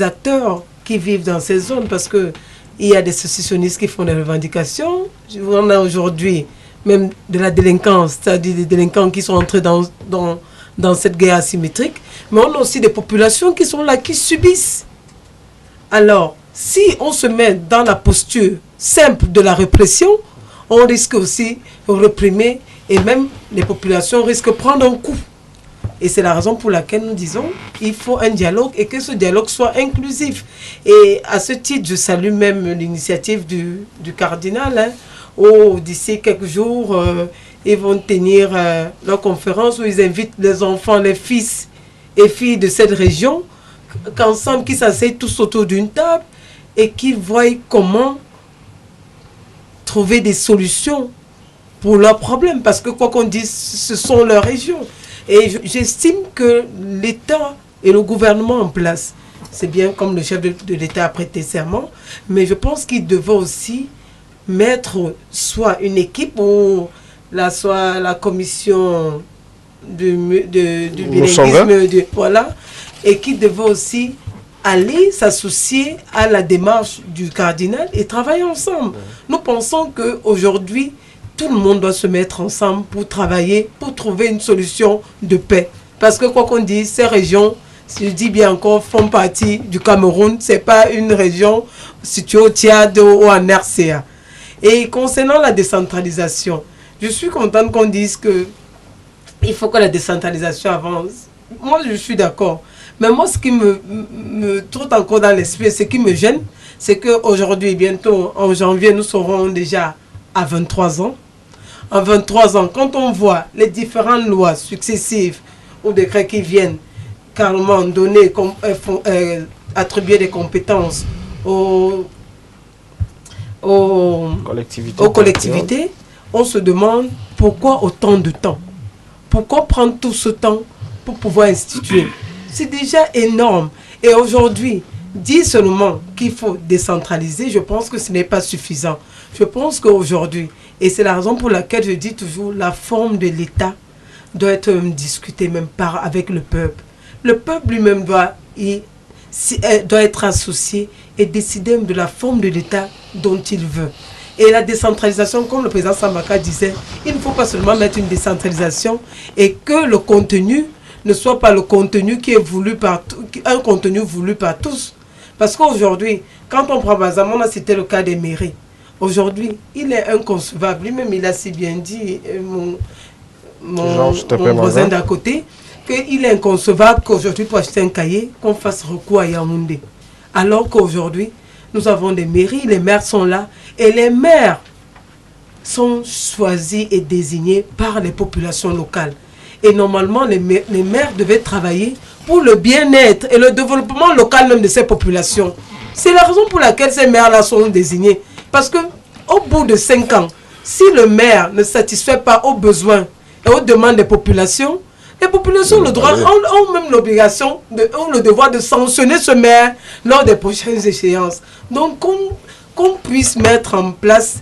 acteurs qui vivent dans ces zones, parce qu'il y a des sécessionnistes qui font des revendications. On a aujourd'hui même de la délinquance, c'est-à-dire des délinquants qui sont entrés dans cette guerre asymétrique, mais on a aussi des populations qui sont là, qui subissent. Alors, si on se met dans la posture simple de la répression, on risque aussi de réprimer, et même les populations risquent de prendre un coup. Et c'est la raison pour laquelle nous disons qu'il faut un dialogue et que ce dialogue soit inclusif. Et à ce titre, je salue même l'initiative du cardinal, hein, où d'ici quelques jours, ils vont tenir leur conférence où ils invitent les enfants, les fils et filles de cette région, qu'ensemble, qu'ils s'asseyent tous autour d'une table et qu'ils voient comment trouver des solutions pour leurs problèmes. Parce que quoi qu'on dise, ce sont leurs régions. Et j'estime que l'État et le gouvernement en place, c'est bien comme le chef de l'État a prêté serment, mais je pense qu'il devait aussi mettre soit une équipe ou soit la commission du bilinguisme, voilà, et qui devait aussi aller s'associer à la démarche du cardinal et travailler ensemble. Nous pensons qu'aujourd'hui, tout le monde doit se mettre ensemble pour travailler, pour trouver une solution de paix. Parce que quoi qu'on dise, ces régions, si je dis bien encore, font partie du Cameroun. Ce n'est pas une région située au Tchad ou en RCA. Et concernant la décentralisation, je suis contente qu'on dise qu'il faut que la décentralisation avance. Moi, je suis d'accord. Mais moi, ce qui me trotte encore dans l'esprit, ce qui me gêne, c'est qu'aujourd'hui, bientôt, en janvier, nous serons déjà à 23 ans. En 23 ans, quand on voit les différentes lois successives ou décrets qui viennent carrément donner, attribuer des compétences aux collectivités, on se demande pourquoi autant de temps? Pourquoi prendre tout ce temps pour pouvoir instituer? C'est déjà énorme. Et aujourd'hui, dire seulement qu'il faut décentraliser, je pense que ce n'est pas suffisant. Je pense qu'aujourd'hui, et c'est la raison pour laquelle je dis toujours, la forme de l'État doit être discutée même avec le peuple. Le peuple lui-même doit être associé et décider de la forme de l'État dont il veut. Et la décentralisation, comme le président Sambaka disait, il ne faut pas seulement mettre une décentralisation et que le contenu ne soit pas le contenu qui est voulu par un contenu voulu par tous. Parce qu'aujourd'hui, quand on prend par exemple, on a cité le cas des mairies. Aujourd'hui, il est inconcevable. Lui-même, il a si bien dit, mon voisin d'à côté, qu'il est inconcevable qu'aujourd'hui, pour acheter un cahier, qu'on fasse recours à Yaoundé. Alors qu'aujourd'hui, nous avons des mairies, les maires sont là, et les maires sont choisis et désignés par les populations locales. Et normalement, les maires devaient travailler pour le bien-être et le développement local même de ces populations. C'est la raison pour laquelle ces maires-là sont désignés. Parce que au bout de 5 ans, si le maire ne satisfait pas aux besoins et aux demandes des populations, les populations ont même l'obligation ou le devoir de sanctionner ce maire lors des prochaines échéances. Donc qu'on puisse mettre en place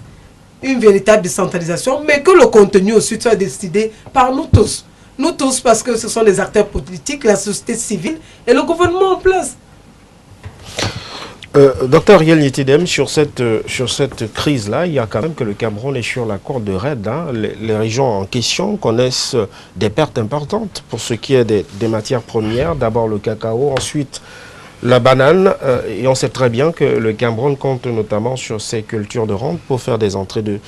une véritable décentralisation, mais que le contenu aussi soit décidé par nous tous. Nous tous, parce que ce sont les acteurs politiques, la société civile et le gouvernement en place. Docteur Riel Nitidem, sur cette crise-là, il y a quand même que le Cameroun est sur la corde raide. Hein. Les régions en question connaissent des pertes importantes pour ce qui est des matières premières. D'abord le cacao, ensuite la banane. Et on sait très bien que le Cameroun compte notamment sur ses cultures de rente pour faire des entrées de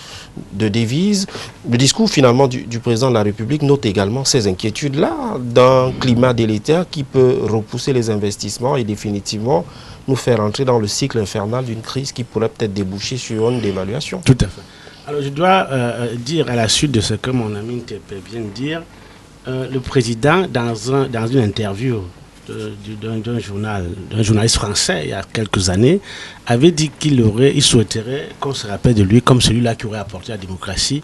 devises. Le discours finalement du président de la République note également ces inquiétudes-là d'un climat délétère qui peut repousser les investissements et définitivement nous faire entrer dans le cycle infernal d'une crise qui pourrait peut-être déboucher sur une dévaluation. Tout à fait. Alors je dois dire à la suite de ce que mon ami Ntepe vient de dire, le président dans une interview d'un journaliste français il y a quelques années avait dit qu'il souhaiterait qu'on se rappelle de lui comme celui-là qui aurait apporté la démocratie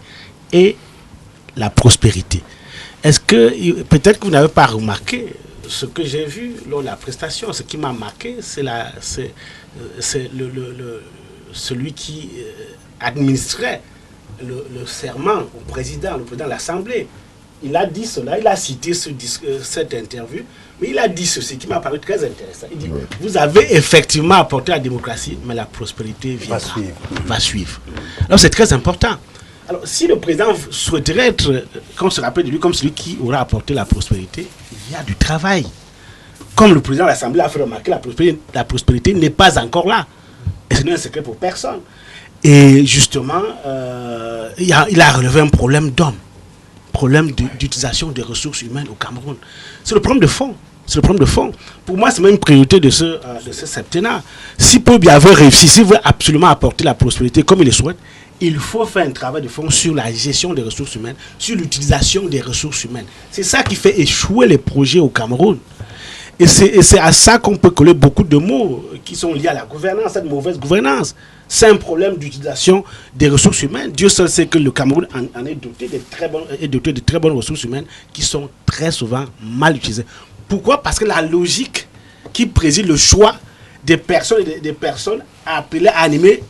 et la prospérité. Est-ce que peut-être que vous n'avez pas remarqué ce que j'ai vu lors de la prestation, ce qui m'a marqué, c'est celui qui administrait le serment au président, le président de l'Assemblée. Il a dit cela, il a cité cette interview, mais il a dit ceci qui m'a paru très intéressant. Il dit, vous avez effectivement apporté la démocratie, mais la prospérité va suivre. Alors c'est très important. Alors si le président souhaiterait qu'on se rappelle de lui comme celui qui aura apporté la prospérité, il y a du travail. Comme le président de l'Assemblée a fait remarquer, la prospérité n'est pas encore là. Et ce n'est un secret pour personne. Et justement, il a relevé un problème d'homme. Problème d'utilisation des ressources humaines au Cameroun. C'est le problème de fond. C'est le problème de fond. Pour moi, c'est même une priorité de ce septennat. Si Paul avait réussi, s'il veut absolument apporter la prospérité comme il le souhaite, il faut faire un travail de fond sur la gestion des ressources humaines, sur l'utilisation des ressources humaines. C'est ça qui fait échouer les projets au Cameroun. Et c'est à ça qu'on peut coller beaucoup de mots qui sont liés à la gouvernance, cette mauvaise gouvernance. C'est un problème d'utilisation des ressources humaines. Dieu seul sait que le Cameroun en est doté de très bonnes ressources humaines qui sont très souvent mal utilisées. Pourquoi? Parce que la logique qui préside le choix des personnes appelées à animer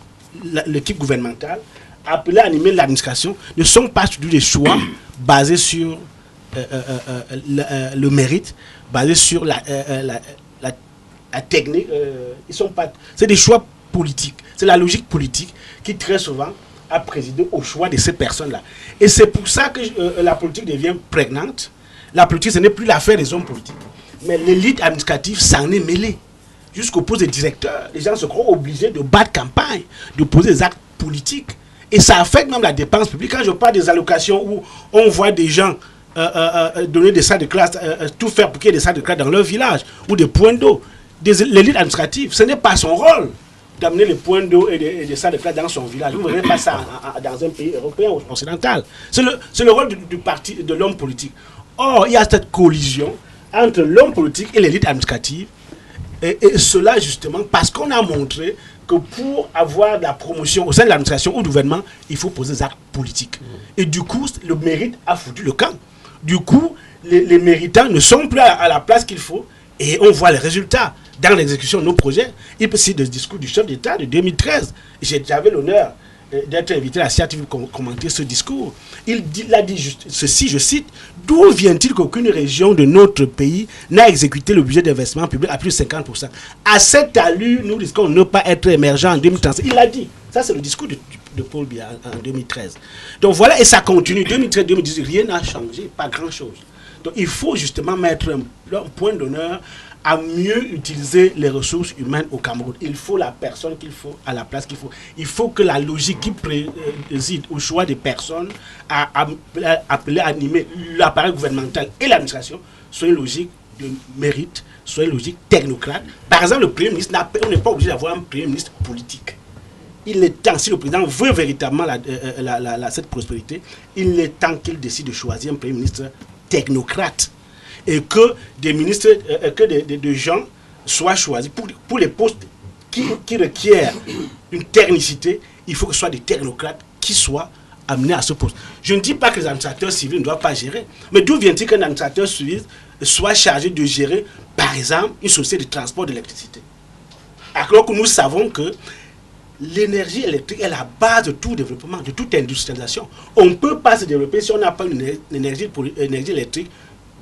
l'équipe gouvernementale, appelées à animer l'administration, ne sont pas des choix basés sur le mérite, basés sur la technique. C'est des choix politiques. C'est la logique politique qui très souvent a présidé au choix de ces personnes-là. Et c'est pour ça que la politique devient prégnante. La politique, ce n'est plus l'affaire des hommes politiques. Mais l'élite administrative s'en est mêlée. Jusqu'au poste de directeur, les gens se croient obligés de battre campagne, de poser des actes politiques. Et ça affecte même la dépense publique. Quand je parle des allocations où on voit des gens donner des salles de classe, tout faire pour qu'il y ait des salles de classe dans leur village, ou des points d'eau. L'élite administrative, ce n'est pas son rôle d'amener les points d'eau et des salles de classe dans son village. Vous ne verrez pas ça dans un pays européen ou occidental. C'est le rôle du parti, de l'homme politique. Or, il y a cette collision entre l'homme politique et l'élite administrative. Et cela, justement, parce qu'on a montré que pour avoir de la promotion au sein de l'administration ou du gouvernement, il faut poser des actes politiques. Et du coup, le mérite a foutu le camp. Du coup, les méritants ne sont plus à la place qu'il faut. Et on voit les résultats dans l'exécution de nos projets. Il peut citer le discours du chef d'État de 2013. J'avais l'honneur d'être invité à la CIATV pour commenter ce discours. Il a dit juste ceci, je cite, « D'où vient-il qu'aucune région de notre pays n'a exécuté le budget d'investissement public à plus de 50% ?» À cette allure, nous risquons de ne pas être émergents en 2035. Il l'a dit. Ça, c'est le discours de Paul Biya en 2013. Donc voilà, et ça continue. 2013-2018, rien n'a changé, pas grand-chose. Donc il faut justement mettre un point d'honneur à mieux utiliser les ressources humaines au Cameroun. Il faut la personne qu'il faut à la place qu'il faut. Il faut que la logique qui préside au choix des personnes appelées à animer l'appareil gouvernemental et l'administration soit une logique de mérite, soit une logique technocrate. Par exemple, le Premier ministre, on n'est pas obligé d'avoir un Premier ministre politique. Il est temps, si le président veut véritablement cette prospérité, il est temps qu'il décide de choisir un Premier ministre technocrates et que des ministres, que des gens soient choisis pour les postes qui requièrent une technicité. Il faut que ce soit des technocrates qui soient amenés à ce poste. Je ne dis pas que les administrateurs civils ne doivent pas gérer, mais d'où vient-il qu'un administrateur civil soit chargé de gérer, par exemple, une société de transport d'électricité, alors que nous savons que l'énergie électrique est la base de tout développement, de toute industrialisation. On ne peut pas se développer si on n'a pas une énergie électrique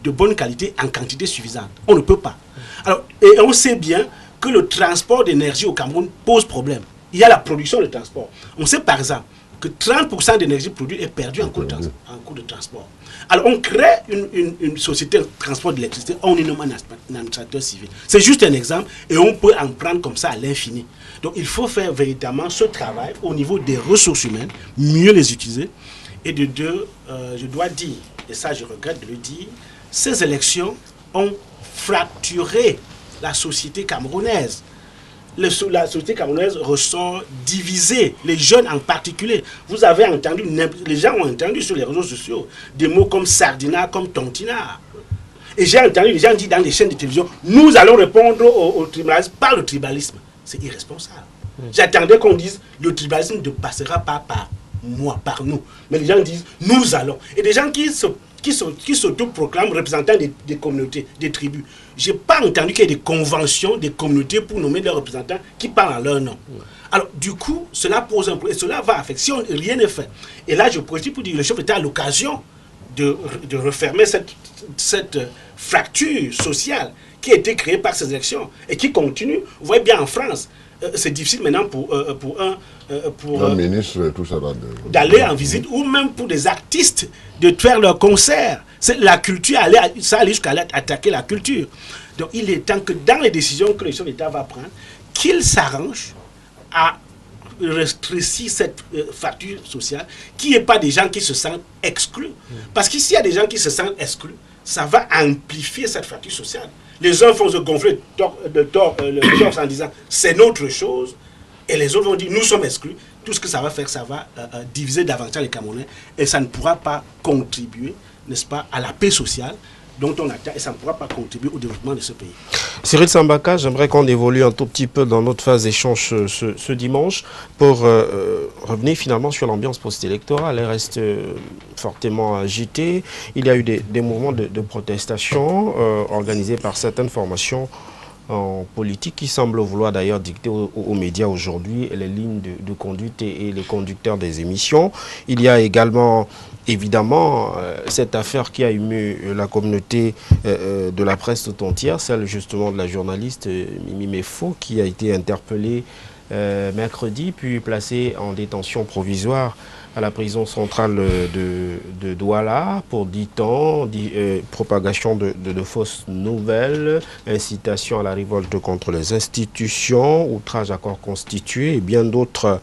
de bonne qualité en quantité suffisante. On ne peut pas. Alors, et on sait bien que le transport d'énergie au Cameroun pose problème. Il y a la production de transport. On sait par exemple que 30% d'énergie produite est perdue en cours de transport. Alors on crée une société de transport d'électricité, on est nommé un administrateur civil. C'est juste un exemple et on peut en prendre comme ça à l'infini. Donc il faut faire véritablement ce travail au niveau des ressources humaines, mieux les utiliser. Et de deux, je dois dire, et ça je regrette de le dire, ces élections ont fracturé la société camerounaise. La société camerounaise ressort divisée, les jeunes en particulier. Vous avez entendu, les gens ont entendu sur les réseaux sociaux des mots comme sardinat, comme tontinat. Et j'ai entendu les gens dire dans les chaînes de télévision, nous allons répondre au tribalisme par le tribalisme. C'est irresponsable. J'attendais qu'on dise, le tribalisme ne passera pas par moi, par nous. Mais les gens disent, nous allons. Et des gens qui s'autoproclament représentants des communautés, des tribus. Je n'ai pas entendu qu'il y ait des conventions des communautés pour nommer leurs représentants qui parlent en leur nom. Alors, du coup, cela pose un problème. Et cela va affecter, si rien n'est fait. Et là, je profite pour dire que le chef d'État a l'occasion de refermer cette fracture sociale qui a été créée par ces élections et qui continue. Vous voyez bien en France, c'est difficile maintenant pour un ministre tout ça d'aller en visite ou même pour des artistes de faire leur concert. La culture, ça allait jusqu'à attaquer la culture. Donc il est temps que dans les décisions que le chef d'État va prendre, qu'il s'arrange à restreindre cette fracture sociale, qu'il n'y ait pas des gens qui se sentent exclus. Parce que s'il y a des gens qui se sentent exclus, ça va amplifier cette fracture sociale. Les uns vont se gonfler le torse en disant c'est notre chose, et les autres vont dire nous sommes exclus. Tout ce que ça va faire, ça va diviser davantage les Camerounais, et ça ne pourra pas contribuer, n'est-ce pas, à la paix sociale dont on attend, et ça ne pourra pas contribuer au développement de ce pays. Cyril Sambaka, j'aimerais qu'on évolue un tout petit peu dans notre phase d'échange ce dimanche pour revenir finalement sur l'ambiance post-électorale. Elle reste fortement agitée. Il y a eu des mouvements de protestation organisés par certaines formations en politique qui semblent vouloir d'ailleurs dicter aux médias aujourd'hui les lignes de conduite et les conducteurs des émissions. Il y a également évidemment cette affaire qui a ému la communauté de la presse tout entière, celle justement de la journaliste Mimi Mefo qui a été interpellée mercredi puis placée en détention provisoire à la prison centrale de Douala pour 10 ans, propagation de fausses nouvelles, incitation à la révolte contre les institutions, outrage à corps constitué et bien d'autres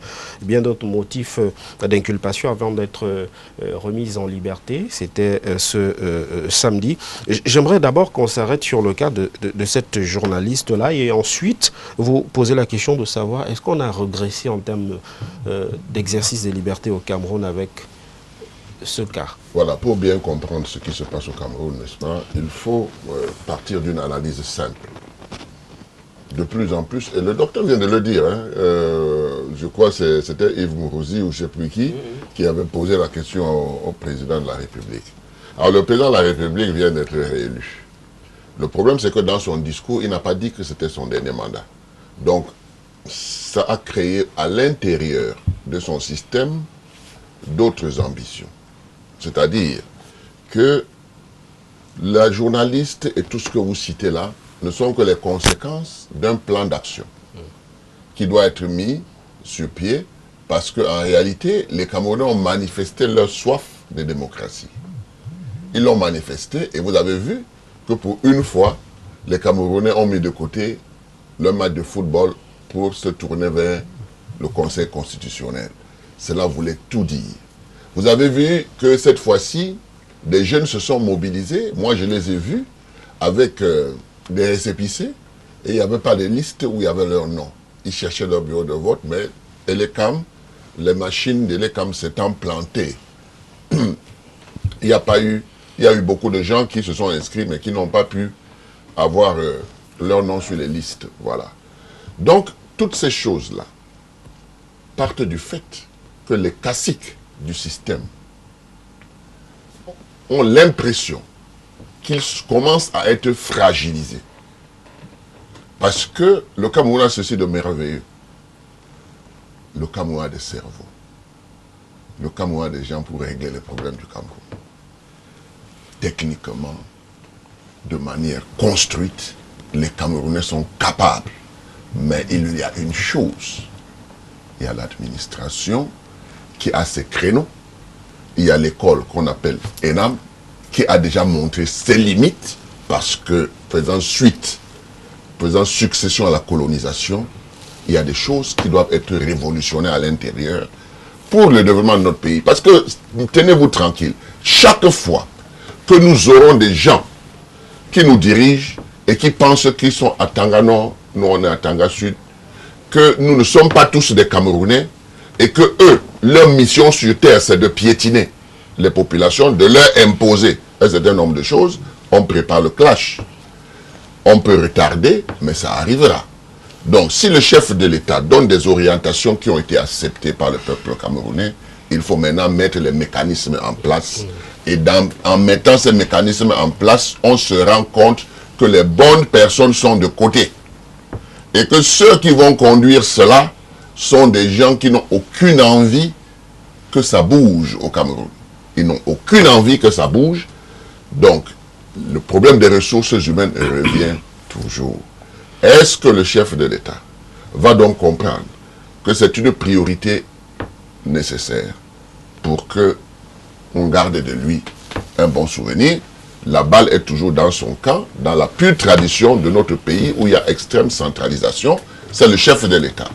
motifs d'inculpation avant d'être remise en liberté. C'était ce samedi. J'aimerais d'abord qu'on s'arrête sur le cas de cette journaliste-là et ensuite vous poser la question de savoir est-ce qu'on a régressé en termes d'exercice des libertés au Cameroun avec ce cas. Voilà, pour bien comprendre ce qui se passe au Cameroun, n'est-ce pas, il faut partir d'une analyse simple. De plus en plus, et le docteur vient de le dire, hein, je crois que c'était Yves Mourouzi ou je ne sais plus qui avait posé la question au président de la République. Alors le président de la République vient d'être réélu. Le problème c'est que dans son discours, il n'a pas dit que c'était son dernier mandat. Donc ça a créé à l'intérieur de son système d'autres ambitions. C'est-à-dire que la journaliste et tout ce que vous citez là ne sont que les conséquences d'un plan d'action qui doit être mis sur pied parce qu'en réalité, les Camerounais ont manifesté leur soif de démocratie. Ils l'ont manifesté et vous avez vu que pour une fois, les Camerounais ont mis de côté le match de football pour se tourner vers le Conseil constitutionnel. Cela voulait tout dire. Vous avez vu que cette fois-ci, des jeunes se sont mobilisés. Moi, je les ai vus avec des récépissés et il n'y avait pas de liste où il y avait leur nom. Ils cherchaient leur bureau de vote, mais les machines de l'ECAM s'étant plantées. Il n'y a pas eu Il y a eu beaucoup de gens qui se sont inscrits, mais qui n'ont pas pu avoir leur nom sur les listes. Voilà. Donc, toutes ces choses-là partent du fait que les caciques du système ont l'impression qu'ils commencent à être fragilisés. Parce que le Cameroun a ceci de merveilleux. Le Cameroun a des cerveaux. Le Cameroun a des gens pour régler les problèmes du Cameroun. Techniquement, de manière construite, les Camerounais sont capables. Mais il y a une chose. Il y a l'administration qui a ses créneaux. Il y a l'école qu'on appelle ENAM, qui a déjà montré ses limites parce que, faisant succession à la colonisation, il y a des choses qui doivent être révolutionnées à l'intérieur pour le développement de notre pays. Parce que, tenez-vous tranquille, chaque fois que nous aurons des gens qui nous dirigent et qui pensent qu'ils sont à Tanga Nord, nous on est à Tanga Sud, que nous ne sommes pas tous des Camerounais et que eux, leur mission sur terre, c'est de piétiner les populations, de leur imposer un certain nombre de choses, on prépare le clash. On peut retarder, mais ça arrivera. Donc, si le chef de l'État donne des orientations qui ont été acceptées par le peuple camerounais, il faut maintenant mettre les mécanismes en place. Et en mettant ces mécanismes en place, on se rend compte que les bonnes personnes sont de côté. Et que ceux qui vont conduire cela sont des gens qui n'ont aucune envie que ça bouge au Cameroun. Ils n'ont aucune envie que ça bouge. Donc, le problème des ressources humaines revient toujours. Est-ce que le chef de l'État va donc comprendre que c'est une priorité nécessaire pour qu'on garde de lui un bon souvenir? La balle est toujours dans son camp, dans la pure tradition de notre pays où il y a extrême centralisation. C'est le chef de l'État.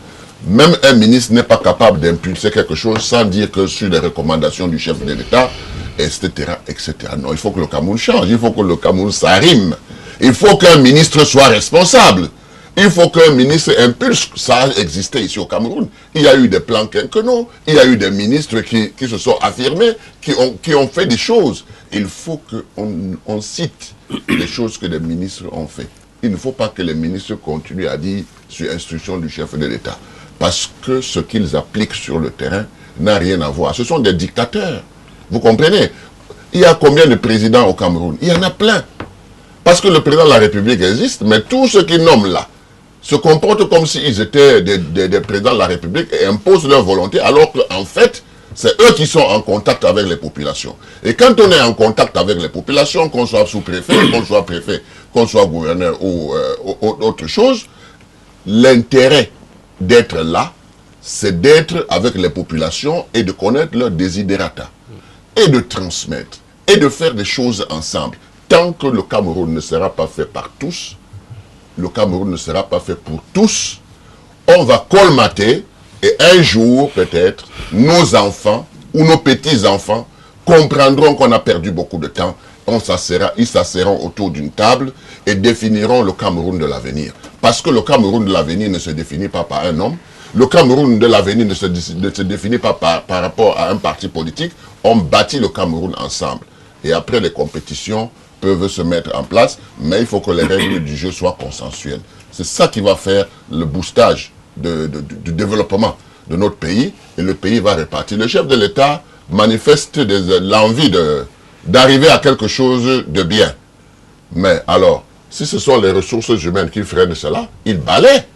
Même un ministre n'est pas capable d'impulser quelque chose sans dire que sur les recommandations du chef de l'État, etc., etc. Non, il faut que le Cameroun change, il faut que le Cameroun s'arrime. Il faut qu'un ministre soit responsable. Il faut qu'un ministre impulse. Ça a existé ici au Cameroun. Il y a eu des plans quinquennaux, il y a eu des ministres qui se sont affirmés, qui ont fait des choses. Il faut qu'on cite les choses que les ministres ont fait. Il ne faut pas que les ministres continuent à dire sur instruction du chef de l'État. Parce que ce qu'ils appliquent sur le terrain n'a rien à voir. Ce sont des dictateurs. Vous comprenez? Il y a combien de présidents au Cameroun? Il y en a plein. Parce que le président de la République existe, mais tous ceux qui nomment là se comportent comme s'ils étaient des présidents de la République et imposent leur volonté, alors qu'en fait, c'est eux qui sont en contact avec les populations. Et quand on est en contact avec les populations, qu'on soit sous-préfet, qu'on soit préfet, qu'on soit gouverneur ou autre chose, l'intérêt d'être là, c'est d'être avec les populations et de connaître leurs desiderata, et de transmettre, et de faire des choses ensemble. Tant que le Cameroun ne sera pas fait par tous, le Cameroun ne sera pas fait pour tous, on va colmater, et un jour, peut-être, nos enfants ou nos petits-enfants comprendront qu'on a perdu beaucoup de temps. Ils s'asserront autour d'une table et définiront le Cameroun de l'avenir. Parce que le Cameroun de l'avenir ne se définit pas par un homme. Le Cameroun de l'avenir ne se définit pas par rapport à un parti politique. On bâtit le Cameroun ensemble. Et après, les compétitions peuvent se mettre en place, mais il faut que les règles du jeu soient consensuelles. C'est ça qui va faire le boostage du développement de notre pays, et le pays va repartir. Le chef de l'État manifeste l'envie d'arriver à quelque chose de bien. Mais alors, si ce sont les ressources humaines qui freinent cela, il balaie.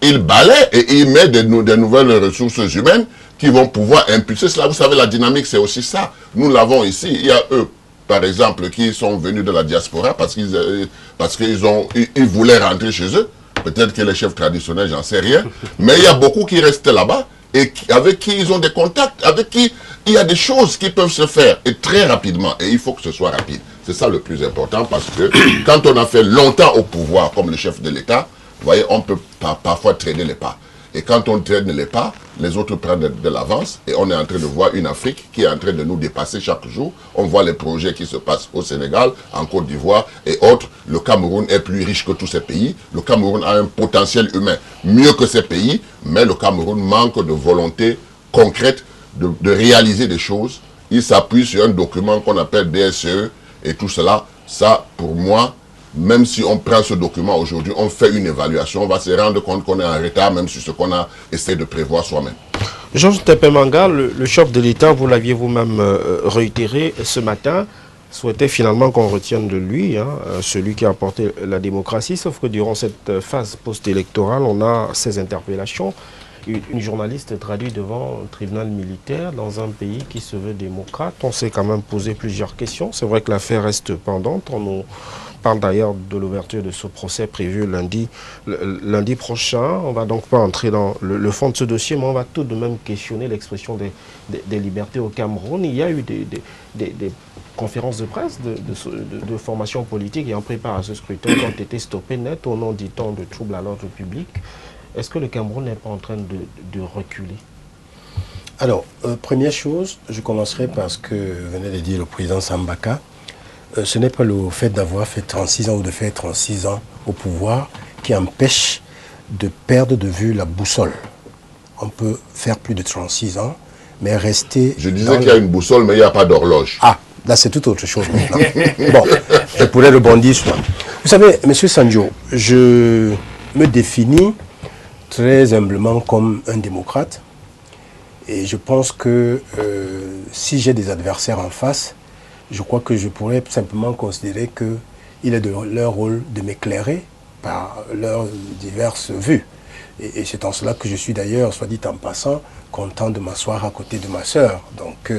Il balaie et il met des nouvelles ressources humaines qui vont pouvoir impulser cela. Vous savez, la dynamique, c'est aussi ça. Nous l'avons ici. Il y a eux, par exemple, qui sont venus de la diaspora parce qu'ils voulaient rentrer chez eux. Peut-être que les chefs traditionnels, j'en sais rien. Mais il y a beaucoup qui restent là-bas et avec qui ils ont des contacts, avec qui il y a des choses qui peuvent se faire et très rapidement. Et il faut que ce soit rapide. C'est ça le plus important parce que quand on a fait longtemps au pouvoir comme le chef de l'État, vous voyez, on peut parfois traîner les pas. Et quand on traîne les pas, les autres prennent de l'avance. Et on est en train de voir une Afrique qui est en train de nous dépasser chaque jour. On voit les projets qui se passent au Sénégal, en Côte d'Ivoire et autres. Le Cameroun est plus riche que tous ces pays. Le Cameroun a un potentiel humain mieux que ces pays. Mais le Cameroun manque de volonté concrète de réaliser des choses. Il s'appuie sur un document qu'on appelle BSE et tout cela, ça, pour moi, même si on prend ce document aujourd'hui, on fait une évaluation, on va se rendre compte qu'on est en retard, même sur ce qu'on a essayé de prévoir soi-même. Georges Tepemanga, le chef de l'État, vous l'aviez vous-même réitéré ce matin, souhaitait finalement qu'on retienne de lui, celui qui a apporté la démocratie, sauf que durant cette phase post-électorale, on a ces interpellations. Une journaliste traduit devant un tribunal militaire dans un pays qui se veut démocrate. On s'est quand même posé plusieurs questions. C'est vrai que l'affaire reste pendante. On nous parle d'ailleurs de l'ouverture de ce procès prévu lundi prochain. On ne va donc pas entrer dans le fond de ce dossier, mais on va tout de même questionner l'expression des libertés au Cameroun. Il y a eu des conférences de presse de formation politique et en prépare à ce scrutin qui ont été stoppées net au nom, dit-on, de troubles à l'ordre public. Est-ce que le Cameroun n'est pas en train de reculer? Alors, première chose, je commencerai par ce que venait de dire le président Sambaka. Ce n'est pas le fait d'avoir fait 36 ans ou de faire 36 ans au pouvoir qui empêche de perdre de vue la boussole. On peut faire plus de 36 ans, mais rester... Je disais qu'il y a une boussole, mais il n'y a pas d'horloge. Ah, là c'est tout autre chose maintenant. Bon, je pourrais rebondir sur... Vous savez, M. Sanjo, je me définis très humblement comme un démocrate. Et je pense que si j'ai des adversaires en face, je crois que je pourrais simplement considérer qu'il est de leur rôle de m'éclairer par leurs diverses vues. Et c'est en cela que je suis d'ailleurs, soit dit en passant, content de m'asseoir à côté de ma sœur. Donc,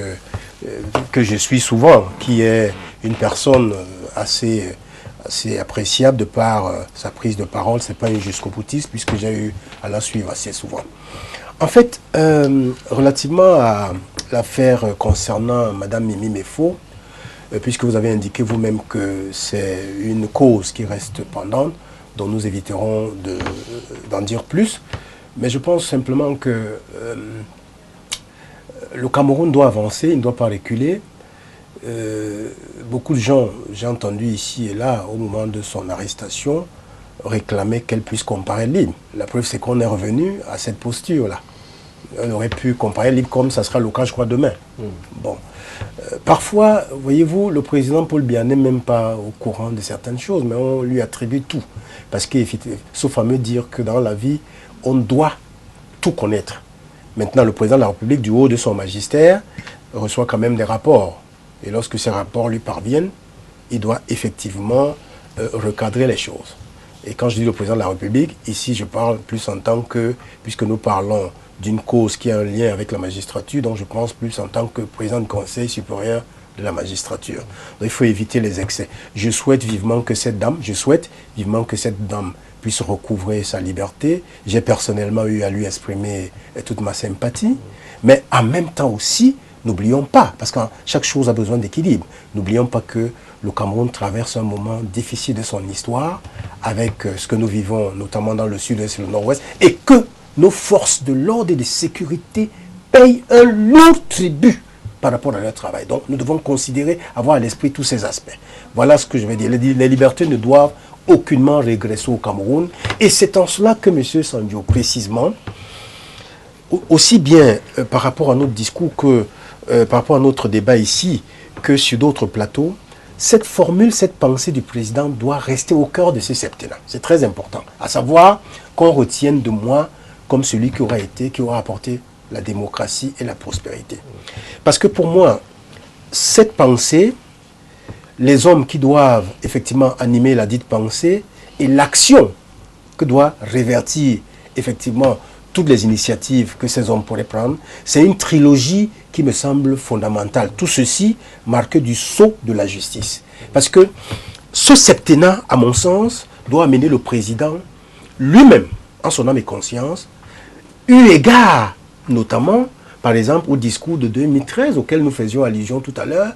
que je suis souvent, qui est une personne assez appréciable de par sa prise de parole. Ce n'est pas une jusqu'au-boutiste, puisque j'ai eu à la suivre assez souvent. En fait, relativement à l'affaire concernant Mme Mimi Mefo, puisque vous avez indiqué vous-même que c'est une cause qui reste pendante, dont nous éviterons d'en dire plus, mais je pense simplement que le Cameroun doit avancer, il ne doit pas reculer. Beaucoup de gens, j'ai entendu ici et là, au moment de son arrestation, réclamaient qu'elle puisse comparer libre. La preuve, c'est qu'on est revenu à cette posture-là. On aurait pu comparer libre comme ça sera le cas, je crois, demain. Bon. Parfois, voyez-vous, le président Paul Biya n'est même pas au courant de certaines choses, mais on lui attribue tout. Parce qu'il faut fameux dire que dans la vie, on doit tout connaître. Maintenant, le président de la République, du haut de son magistère, reçoit quand même des rapports. Et lorsque ces rapports lui parviennent, il doit effectivement recadrer les choses. Et quand je dis le président de la République, ici je parle plus en tant que, puisque nous parlons d'une cause qui a un lien avec la magistrature, donc je pense plus en tant que président du Conseil supérieur de la magistrature. Donc il faut éviter les excès. Je souhaite vivement que cette dame puisse recouvrer sa liberté. J'ai personnellement eu à lui exprimer toute ma sympathie, mais en même temps aussi, n'oublions pas, parce que chaque chose a besoin d'équilibre, n'oublions pas que le Cameroun traverse un moment difficile de son histoire, avec ce que nous vivons, notamment dans le sud-est et le nord-ouest, et que nos forces de l'ordre et de sécurité payent un lourd tribut par rapport à leur travail. Donc nous devons considérer, avoir à l'esprit tous ces aspects. Voilà ce que je vais dire. Les libertés ne doivent aucunement régresser au Cameroun. Et c'est en cela que M. Sanjo, précisément, aussi bien par rapport à notre discours que par rapport à notre débat ici, que sur d'autres plateaux, cette formule, cette pensée du président doit rester au cœur de ce septennat. C'est très important. À savoir qu'on retienne de moi comme celui qui aura apporté la démocratie et la prospérité. Parce que pour moi, cette pensée, les hommes qui doivent effectivement animer la dite pensée et l'action que doit révertir effectivement toutes les initiatives que ces hommes pourraient prendre, c'est une trilogie qui me semble fondamentale. Tout ceci marqué du sceau de la justice. Parce que ce septennat, à mon sens, doit amener le président lui-même, en son âme et conscience, eu égard notamment, par exemple, au discours de 2013 auquel nous faisions allusion tout à l'heure.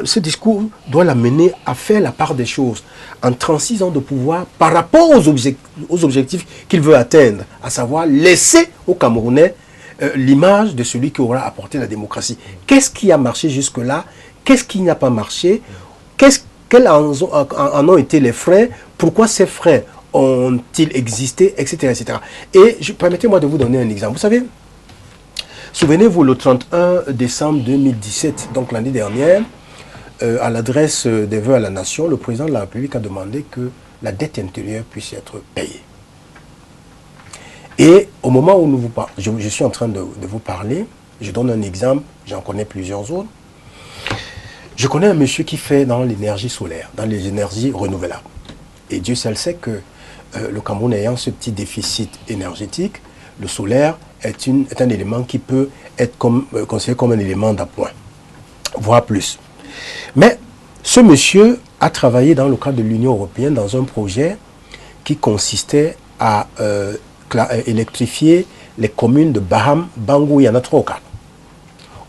Ce discours doit l'amener à faire la part des choses en 36 ans de pouvoir par rapport aux objectifs qu'il veut atteindre, à savoir laisser aux Camerounais l'image de celui qui aura apporté la démocratie. Qu'est-ce qui a marché jusque-là? Qu'est-ce qui n'a pas marché? Quels en ont été les freins? Pourquoi ces freins ont-ils existé, etc. etc. Et permettez-moi de vous donner un exemple. Vous savez, souvenez-vous, le 31 décembre 2017, donc l'année dernière, à l'adresse des vœux à la nation, le président de la République a demandé que la dette intérieure puisse être payée. Et au moment où je suis en train de vous parler, je donne un exemple, j'en connais plusieurs autres. Je connais un monsieur qui fait dans l'énergie solaire, dans les énergies renouvelables. Et Dieu seul sait que le Cameroun ayant ce petit déficit énergétique, le solaire est un élément qui peut être considéré comme un élément d'appoint, voire plus. Mais ce monsieur a travaillé dans le cadre de l'Union européenne dans un projet qui consistait à électrifier les communes de Baham, Bangou, il y en a 3 ou 4.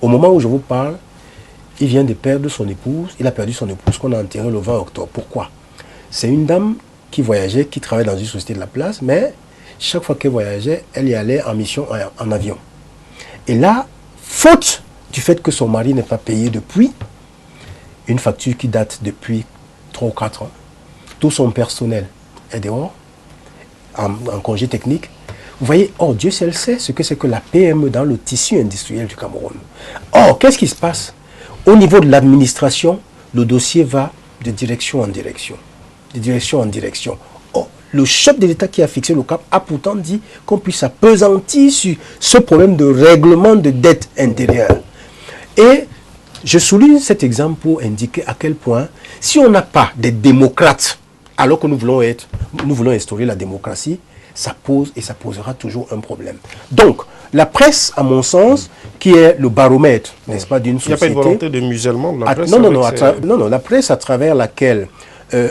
Au moment où je vous parle, il vient de perdre son épouse. Il a perdu son épouse qu'on a enterrée le 20 octobre. Pourquoi? C'est une dame qui voyageait, qui travaillait dans une société de la place, mais chaque fois qu'elle voyageait, elle y allait en mission en avion. Et là, faute du fait que son mari n'est pas payé depuis, une facture qui date depuis 3 ou 4 ans, tout son personnel est dehors, en congé technique. Vous voyez, Dieu seul sait ce que c'est que la PME dans le tissu industriel du Cameroun. Qu'est-ce qui se passe? Au niveau de l'administration, le dossier va de direction en direction. De direction en direction. Le chef de l'État qui a fixé le cap a pourtant dit qu'on puisse appesantir sur ce problème de règlement de dette intérieure. Et je souligne cet exemple pour indiquer à quel point, si on n'a pas des démocrates, alors que nous voulons instaurer la démocratie, ça pose et ça posera toujours un problème. Donc, la presse, à mon sens, qui est le baromètre, n'est-ce pas, d'une société... Il n'y a pas une volonté de musellement de la presse? Non, la presse à travers laquelle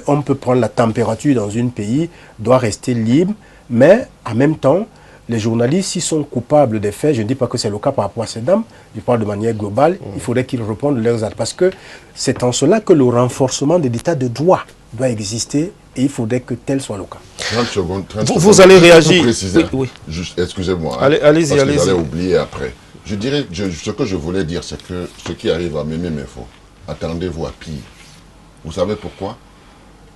on peut prendre la température dans un pays doit rester libre, mais en même temps, les journalistes, s'ils sont coupables des faits, je ne dis pas que c'est le cas par rapport à ces dames, je parle de manière globale, il faudrait qu'ils répondent leurs actes, parce que c'est en cela que le renforcement de l'état de droit doit exister, et il faudrait que tel soit le cas. 30 secondes. Vous allez réagir. Oui. Excusez-moi. Allez-y. J'allais oublier après. Je dirais, ce que je voulais dire, c'est que ce qui arrive à Méméméfo, attendez-vous à pire. Vous savez pourquoi?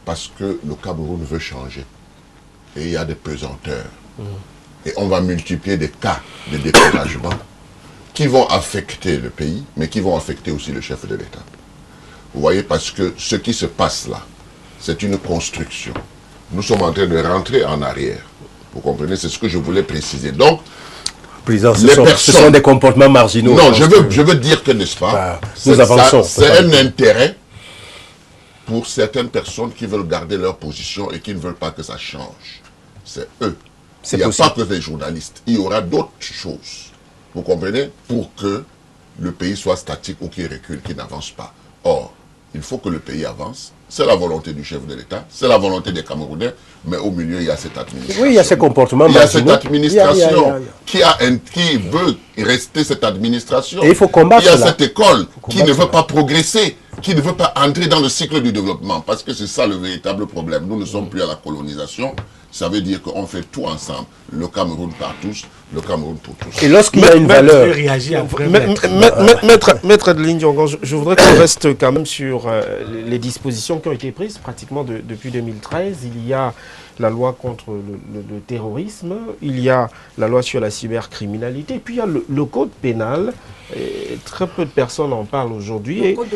Parce que le Cameroun veut changer. Et il y a des pesanteurs. Et on va multiplier des cas de découragement qui vont affecter le pays, mais qui vont affecter aussi le chef de l'État. Vous voyez, parce que ce qui se passe là, c'est une construction. Nous sommes en train de rentrer en arrière. Vous comprenez? C'est ce que je voulais préciser. Donc, Président, ce sont des comportements marginaux. Non, je veux dire que, n'est-ce pas, nous avançons. C'est un intérêt pour certaines personnes qui veulent garder leur position et qui ne veulent pas que ça change. C'est eux. Il n'y a pas que les journalistes. Il y aura d'autres choses. Vous comprenez? Pour que le pays soit statique ou qu'il recule, qu'il n'avance pas. Or, il faut que le pays avance. C'est la volonté du chef de l'État, c'est la volonté des Camerounais, mais au milieu, il y a cette administration. Oui, il y a ces comportements. Il y a cette administration qui veut rester cette administration. Et il faut combattre Il y a cette école qui ne veut pas progresser, qui ne veut pas entrer dans le cycle du développement, parce que c'est ça le véritable problème. Nous ne sommes plus à la colonisation. Ça veut dire qu'on fait tout ensemble. Le Cameroun par tous, le Cameroun pour tous. Et lorsqu'il y a une valeur... Maître de Lindiongan, je voudrais qu'on reste quand même sur les dispositions qui ont été prises pratiquement depuis 2013. Il y a la loi contre le terrorisme, il y a la loi sur la cybercriminalité, puis il y a le code pénal. Et très peu de personnes en parlent aujourd'hui. Le code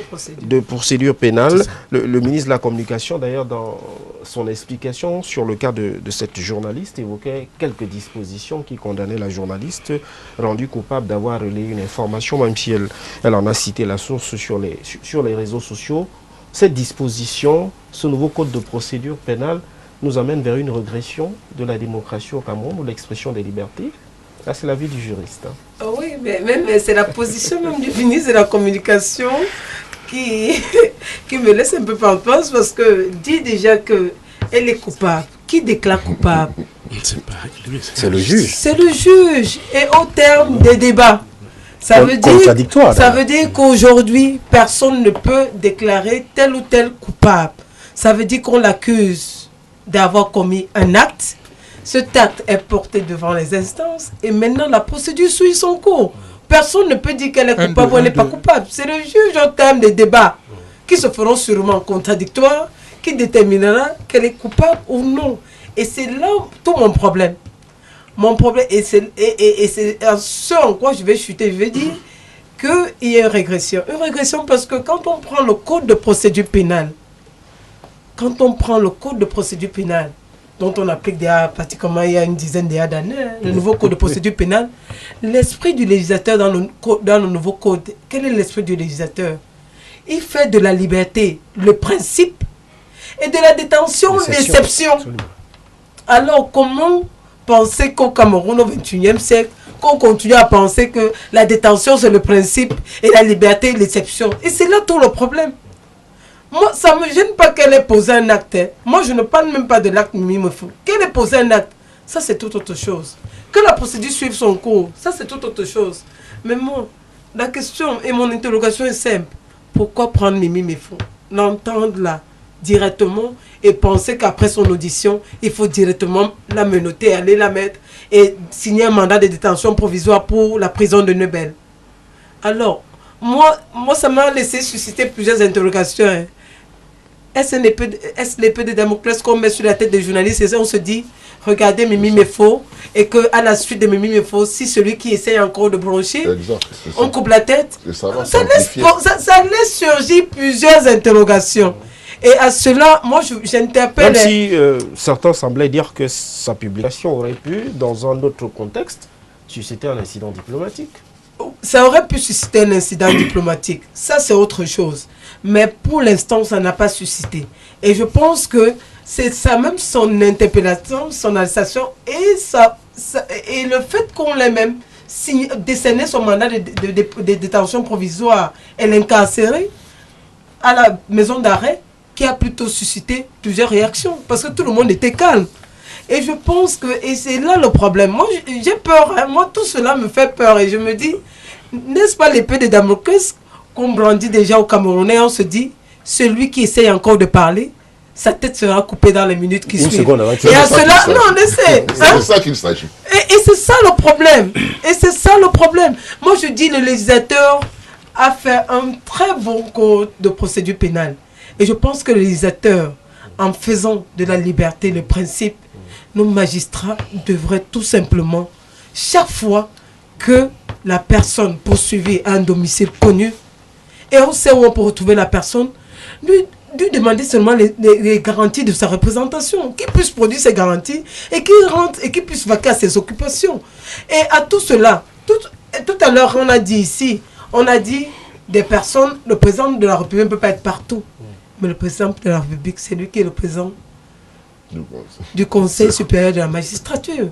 de procédure pénale. Le ministre de la Communication, d'ailleurs, dans son explication sur le cas de cette journaliste, évoquait quelques dispositions qui condamnaient la journaliste rendue coupable d'avoir relayé une information, même si elle en a cité la source sur les réseaux sociaux. Cette disposition, ce nouveau code de procédure pénale, nous amène vers une régression de la démocratie au Cameroun ou l'expression des libertés. Là, c'est l'avis du juriste. Oui, mais c'est la position même du ministre de la Communication qui me laisse un peu perplexe parce que dit déjà qu'elle est coupable. Qui déclare coupable? C'est le juge. C'est le juge. Et au terme des débats, ça veut dire qu'aujourd'hui, personne ne peut déclarer tel ou tel coupable. Ça veut dire qu'on l'accuse d'avoir commis un acte. Cet acte est porté devant les instances et maintenant la procédure suit son cours. Personne ne peut dire qu'elle est coupable ou elle n'est pas coupable. C'est le juge en termes de débat qui se feront sûrement contradictoires, qui déterminera qu'elle est coupable ou non. Et c'est là tout mon problème. Mon problème, et c'est ce en quoi je vais chuter, je vais dire qu'il y ait une régression. Une régression parce que quand on prend le code de procédure pénale, dont on applique pratiquement il y a une dizaine d'années, le nouveau code de procédure pénale, l'esprit du législateur dans le nouveau code, quel est l'esprit du législateur? Il fait de la liberté le principe et de la détention l'exception. Alors comment penser qu'au Cameroun au XXIe siècle, qu'on continue à penser que la détention c'est le principe et la liberté l'exception? Et c'est là tout le problème. Moi, ça ne me gêne pas qu'elle ait posé un acte. Moi, je ne parle même pas de l'acte Mimi Mefou. Qu'elle ait posé un acte, ça c'est tout autre chose. Que la procédure suive son cours, ça c'est tout autre chose. Mais moi, la question et mon interrogation est simple. Pourquoi prendre Mimi Mefou, l'entendre là directement et penser qu'après son audition, il faut directement la menotter, aller la mettre et signer un mandat de détention provisoire pour la prison de Nebel? Alors, moi ça m'a laissé susciter plusieurs interrogations. Hein. Est-ce l'épée de Damoclès qu'on met sur la tête des journalistes et on se dit, regardez Mimi Mefou, et qu'à la suite de Mimi Mefou, si celui qui essaie encore de broncher, on coupe la tête, ça laisse surgir plusieurs interrogations. Et à cela, moi j'interpelle... Même si certains semblaient dire que sa publication aurait pu, dans un autre contexte, susciter un incident diplomatique. Ça aurait pu susciter un incident diplomatique. Ça, c'est autre chose. Mais pour l'instant, ça n'a pas suscité. Et je pense que c'est ça même son interpellation, son arrestation et le fait qu'on l'ait même décerné son mandat de détention provisoire et l'incarcéré à la maison d'arrêt qui a plutôt suscité plusieurs réactions. Parce que tout le monde était calme. Et je pense que, et c'est là le problème, moi j'ai peur, hein. Moi tout cela me fait peur et je me dis, n'est-ce pas l'épée de Damoclès qu'on brandit déjà au Camerounais? On se dit, celui qui essaye encore de parler, sa tête sera coupée dans les minutes qui suivent. Et à cela, non, on essaie. C'est ça qu'il s'agit. Et c'est ça le problème. Et c'est ça le problème. Moi je dis, le législateur a fait un très bon code de procédure pénale. Et je pense que le législateur, en faisant de la liberté le principe, nos magistrats devraient tout simplement, chaque fois que la personne poursuivie a un domicile connu, et on sait où on peut retrouver la personne, lui demander seulement les garanties de sa représentation, qu'il puisse produire ses garanties et qu'il rentre et qu'il puisse vaquer à ses occupations. Et à tout cela, tout à l'heure on a dit ici, on a dit des personnes, le président de la République ne peut pas être partout, mais le président de la République, c'est lui qui est le président du Conseil supérieur de la magistrature.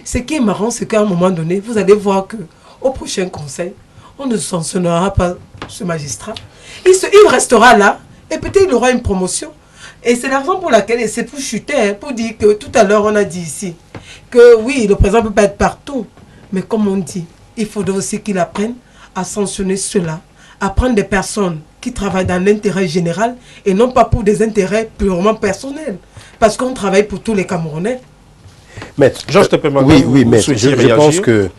Ce qui est marrant, c'est qu'à un moment donné, vous allez voir qu'au prochain conseil, on ne sanctionnera pas ce magistrat. Il restera là, et peut-être il aura une promotion. Et c'est la raison pour laquelle, et c'est pour chuter, hein, pour dire que tout à l'heure, on a dit ici, que oui, le président ne peut pas être partout. Mais comme on dit, il faudrait aussi qu'il apprenne à sanctionner cela, à prendre des personnes qui travaillent dans l'intérêt général et non pas pour des intérêts purement personnels. Parce qu'on travaille pour tous les Camerounais. Maître, oui, maître, je pense que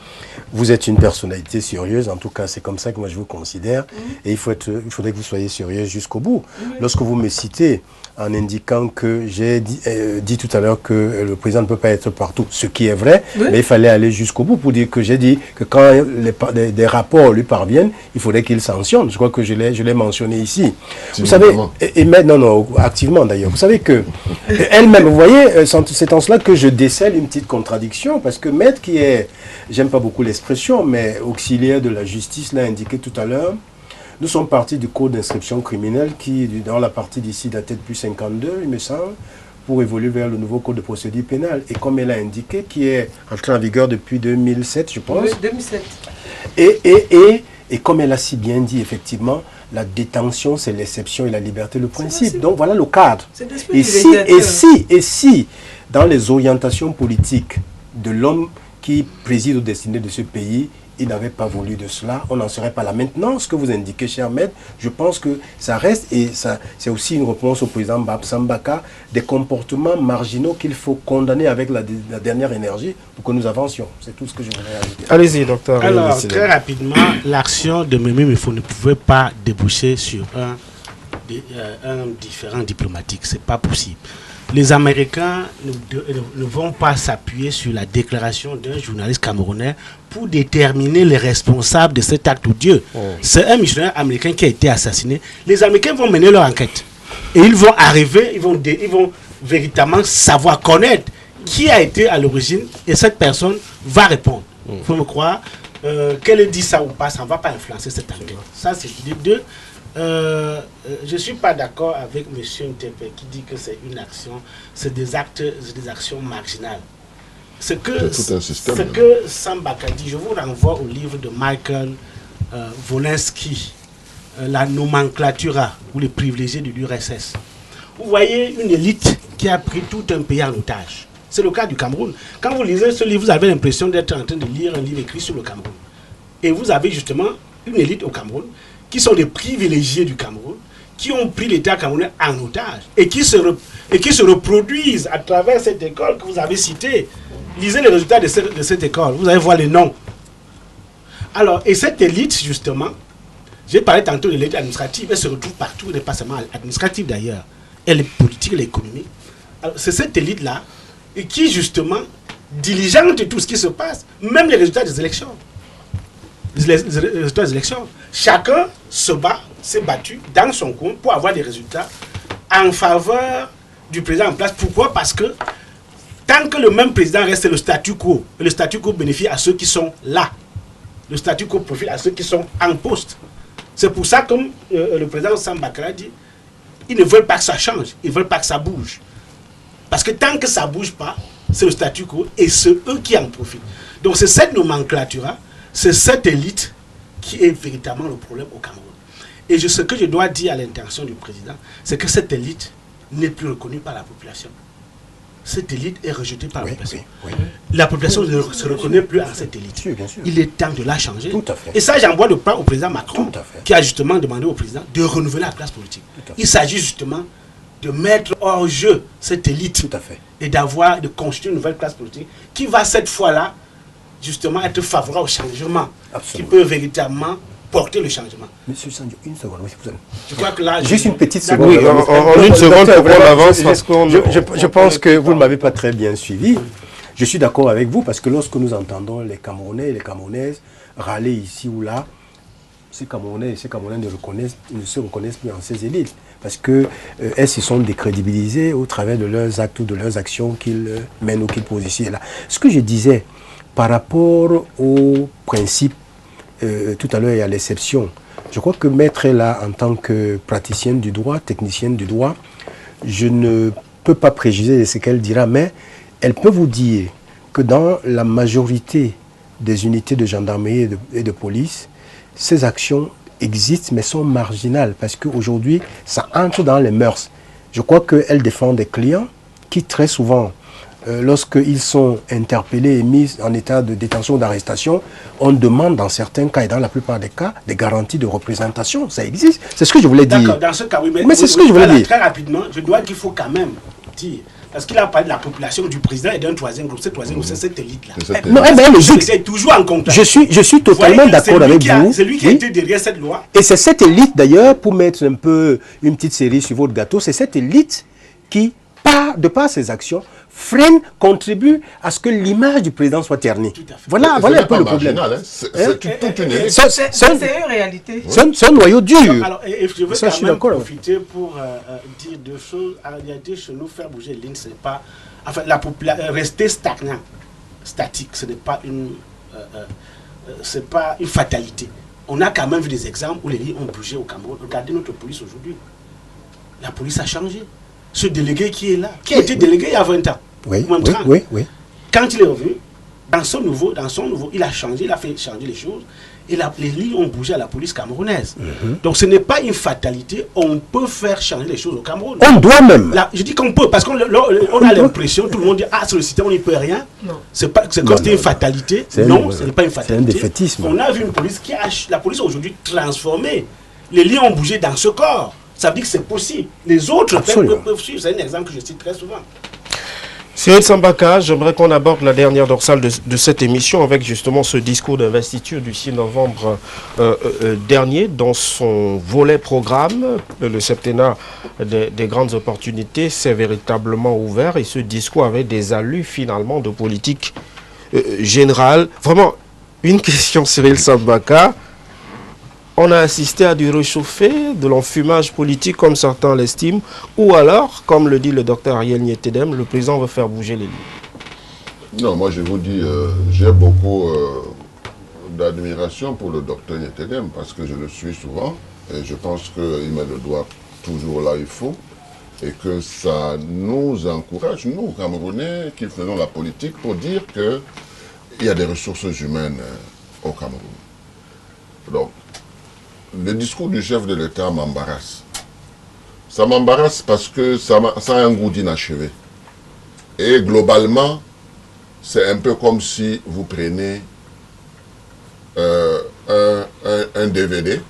vous êtes une personnalité sérieuse, en tout cas c'est comme ça que moi je vous considère, et il faudrait que vous soyez sérieux jusqu'au bout. Lorsque vous me citez en indiquant que j'ai dit tout à l'heure que le président ne peut pas être partout, ce qui est vrai, mais il fallait aller jusqu'au bout pour dire que j'ai dit que quand des rapports lui parviennent, il faudrait qu'il sanctionne. Je crois que je l'ai mentionné ici. Vous savez, non, activement d'ailleurs. Vous savez que elle-même, vous voyez, c'est en cela que je décèle une petite contradiction, parce que Maître qui est, j'aime pas beaucoup l'expression, mais auxiliaire de la justice l'a indiqué tout à l'heure. Nous sommes partis du code d'inscription criminelle qui, dans la partie d'ici, datait depuis 52, il me semble, pour évoluer vers le nouveau code de procédure pénale. Et comme elle a indiqué, qui est entré en vigueur depuis 2007, je pense. Oui, 2007. Et comme elle a si bien dit, effectivement, la détention, c'est l'exception et la liberté, le principe. Donc voilà le cadre. Et si, dans les orientations politiques de l'homme qui préside aux destinées de ce pays, il n'avait pas voulu de cela, on n'en serait pas là. Maintenant, ce que vous indiquez, cher maître, je pense que ça reste, et c'est aussi une réponse au président Sambaka, des comportements marginaux qu'il faut condamner avec la dernière énergie pour que nous avancions. C'est tout ce que je voudrais ajouter. Allez-y, docteur. Alors, très rapidement, l'action de Mimi Mefou ne pouvait pas déboucher sur un différend diplomatique. Ce n'est pas possible. les Américains ne vont pas s'appuyer sur la déclaration d'un journaliste camerounais pour déterminer les responsables de cet acte odieux. C'est un missionnaire américain qui a été assassiné. Les Américains vont mener leur enquête. Et ils vont arriver, ils vont véritablement savoir connaître qui a été à l'origine, et cette personne va répondre. Il faut me croire, qu'elle ait dit ça ou pas, ça ne va pas influencer cette enquête. Ça, c'est l'idée. Deux, je ne suis pas d'accord avec M. Ntepe qui dit que c'est une action, c'est des actions marginales. Ce que Sambaka dit, je vous renvoie au livre de Michael Wolinski, La nomenclatura ou les privilégiés de l'URSS. Vous voyez une élite qui a pris tout un pays en otage. C'est le cas du Cameroun. Quand vous lisez ce livre, vous avez l'impression d'être en train de lire un livre écrit sur le Cameroun. Et vous avez justement une élite au Cameroun qui sont des privilégiés du Cameroun, qui ont pris l'État camerounais en otage et qui se reproduisent à travers cette école que vous avez citée. Lisez les résultats de cette école, vous allez voir les noms. Alors, et cette élite, justement, j'ai parlé tantôt de l'élite administrative, elle se retrouve partout, elle n'est pas seulement administrative d'ailleurs, elle est politique, elle est économique. Alors, c'est cette élite-là et qui, justement, diligente tout ce qui se passe, même les résultats des élections. Les résultats des élections. Chacun s'est battu dans son coin pour avoir des résultats en faveur du président en place. Pourquoi? Parce que tant que le même président reste le statu quo, et le statu quo bénéficie à ceux qui sont là. Le statu quo profite à ceux qui sont en poste. C'est pour ça, comme le président Sambakra dit, ils ne veulent pas que ça change, ils ne veulent pas que ça bouge. Parce que tant que ça ne bouge pas, c'est le statu quo et c'est eux qui en profitent. Donc c'est cette nomenclature, c'est cette élite qui est véritablement le problème au Cameroun. Et ce que je dois dire à l'intention du président, c'est que cette élite n'est plus reconnue par la population. Cette élite est rejetée par la population. La population ne se reconnaît plus à cette élite. Bien sûr. Il est temps de la changer. Tout à fait. Et ça, j'envoie le pas au président Macron, qui a justement demandé au président de renouveler la classe politique. Il s'agit justement de mettre hors jeu cette élite. Tout à fait. Et de constituer une nouvelle classe politique qui va cette fois-là justement être favorable au changement. Absolument. Qui peut véritablement porter le changement. Monsieur Sandio, une seconde. Je crois que là... Juste une petite seconde. Oui, en une seconde pour qu'on avance. Je pense que vous ne m'avez pas très bien suivi. Je suis d'accord avec vous parce que lorsque nous entendons les Camerounais et les Camerounaises râler ici ou là, ces Camerounais et ces Camerounais ne se reconnaissent plus en ces élites parce qu'elles se sont décrédibilisées au travers de leurs actes ou de leurs actions qu'ils mènent ou qu'ils posent ici et là. Ce que je disais par rapport au principe, tout à l'heure il y a l'exception. Je crois que Maître est là en tant que praticienne du droit, technicienne du droit. Je ne peux pas préjuger de ce qu'elle dira, mais elle peut vous dire que dans la majorité des unités de gendarmerie et de police, ces actions existent mais sont marginales parce qu'aujourd'hui, ça entre dans les mœurs. Je crois qu'elle défend des clients qui très souvent, lorsqu'ils sont interpellés et mis en état de détention ou d'arrestation, on demande dans certains cas et dans la plupart des cas des garanties de représentation. Ça existe. C'est ce que je voulais dire. D'accord, dans ce cas, oui. Mais c'est ce que je voulais dire. Très rapidement, je dois qu'il faut quand même dire. Parce qu'il a parlé de la population du président et d'un troisième groupe. Ce troisième groupe, c'est cette élite-là. Non, c'est toujours en contact. Je suis totalement d'accord avec vous. C'est lui qui était derrière cette loi. Et c'est cette élite, d'ailleurs, pour mettre un peu une petite série sur votre gâteau, c'est cette élite qui, de par ses actions, freine, contribue à ce que l'image du président soit ternie. Voilà un peu le problème. C'est toute une élite. C'est une réalité. C'est un noyau dur. Alors, je veux quand même profiter pour dire deux choses. En réalité, chez nous, faire bouger les lignes, ce n'est pas... Enfin, rester stagnant, statique, ce n'est pas une fatalité. On a quand même vu des exemples où les lignes ont bougé au Cameroun. Regardez notre police aujourd'hui. La police a changé. Ce délégué qui est là, qui a été délégué il y a 20 ans. Oui. Quand il est revenu, dans son nouveau, il a changé, il a fait changer les choses. Et les lignes ont bougé à la police camerounaise. Donc ce n'est pas une fatalité, on peut faire changer les choses au Cameroun. On doit même. Je dis qu'on peut, parce qu'on a l'impression, tout le monde dit, sur le système on n'y peut rien. C'est comme c'était une fatalité. Non, ce n'est pas une fatalité. C'est un défaitisme. On a vu une police la police a aujourd'hui transformé. Les lignes ont bougé dans ce corps. Ça veut dire que c'est possible. Les autres peuvent suivre. C'est un exemple que je cite très souvent. Cyril Sambaka, j'aimerais qu'on aborde la dernière dorsale de cette émission avec justement ce discours d'investiture du 6 novembre dernier. Dans son volet programme, le septennat des grandes opportunités s'est véritablement ouvert et ce discours avait des allures finalement de politique générale. Vraiment, une question, Cyril Sambaka. On a assisté à du réchauffé, de l'enfumage politique comme certains l'estiment, ou alors, comme le dit le docteur Ariel Nietedem, le président veut faire bouger les lignes. Non, moi je vous dis, j'ai beaucoup d'admiration pour le docteur Nietedem parce que je le suis souvent et je pense qu'il met le doigt toujours là où il faut et que ça nous encourage, nous Camerounais qui faisons la politique, pour dire qu'il y a des ressources humaines au Cameroun. Donc, le discours du chef de l'État m'embarrasse. Ça m'embarrasse parce que ça a un goût d'inachevé. Et globalement, c'est un peu comme si vous prenez un DVD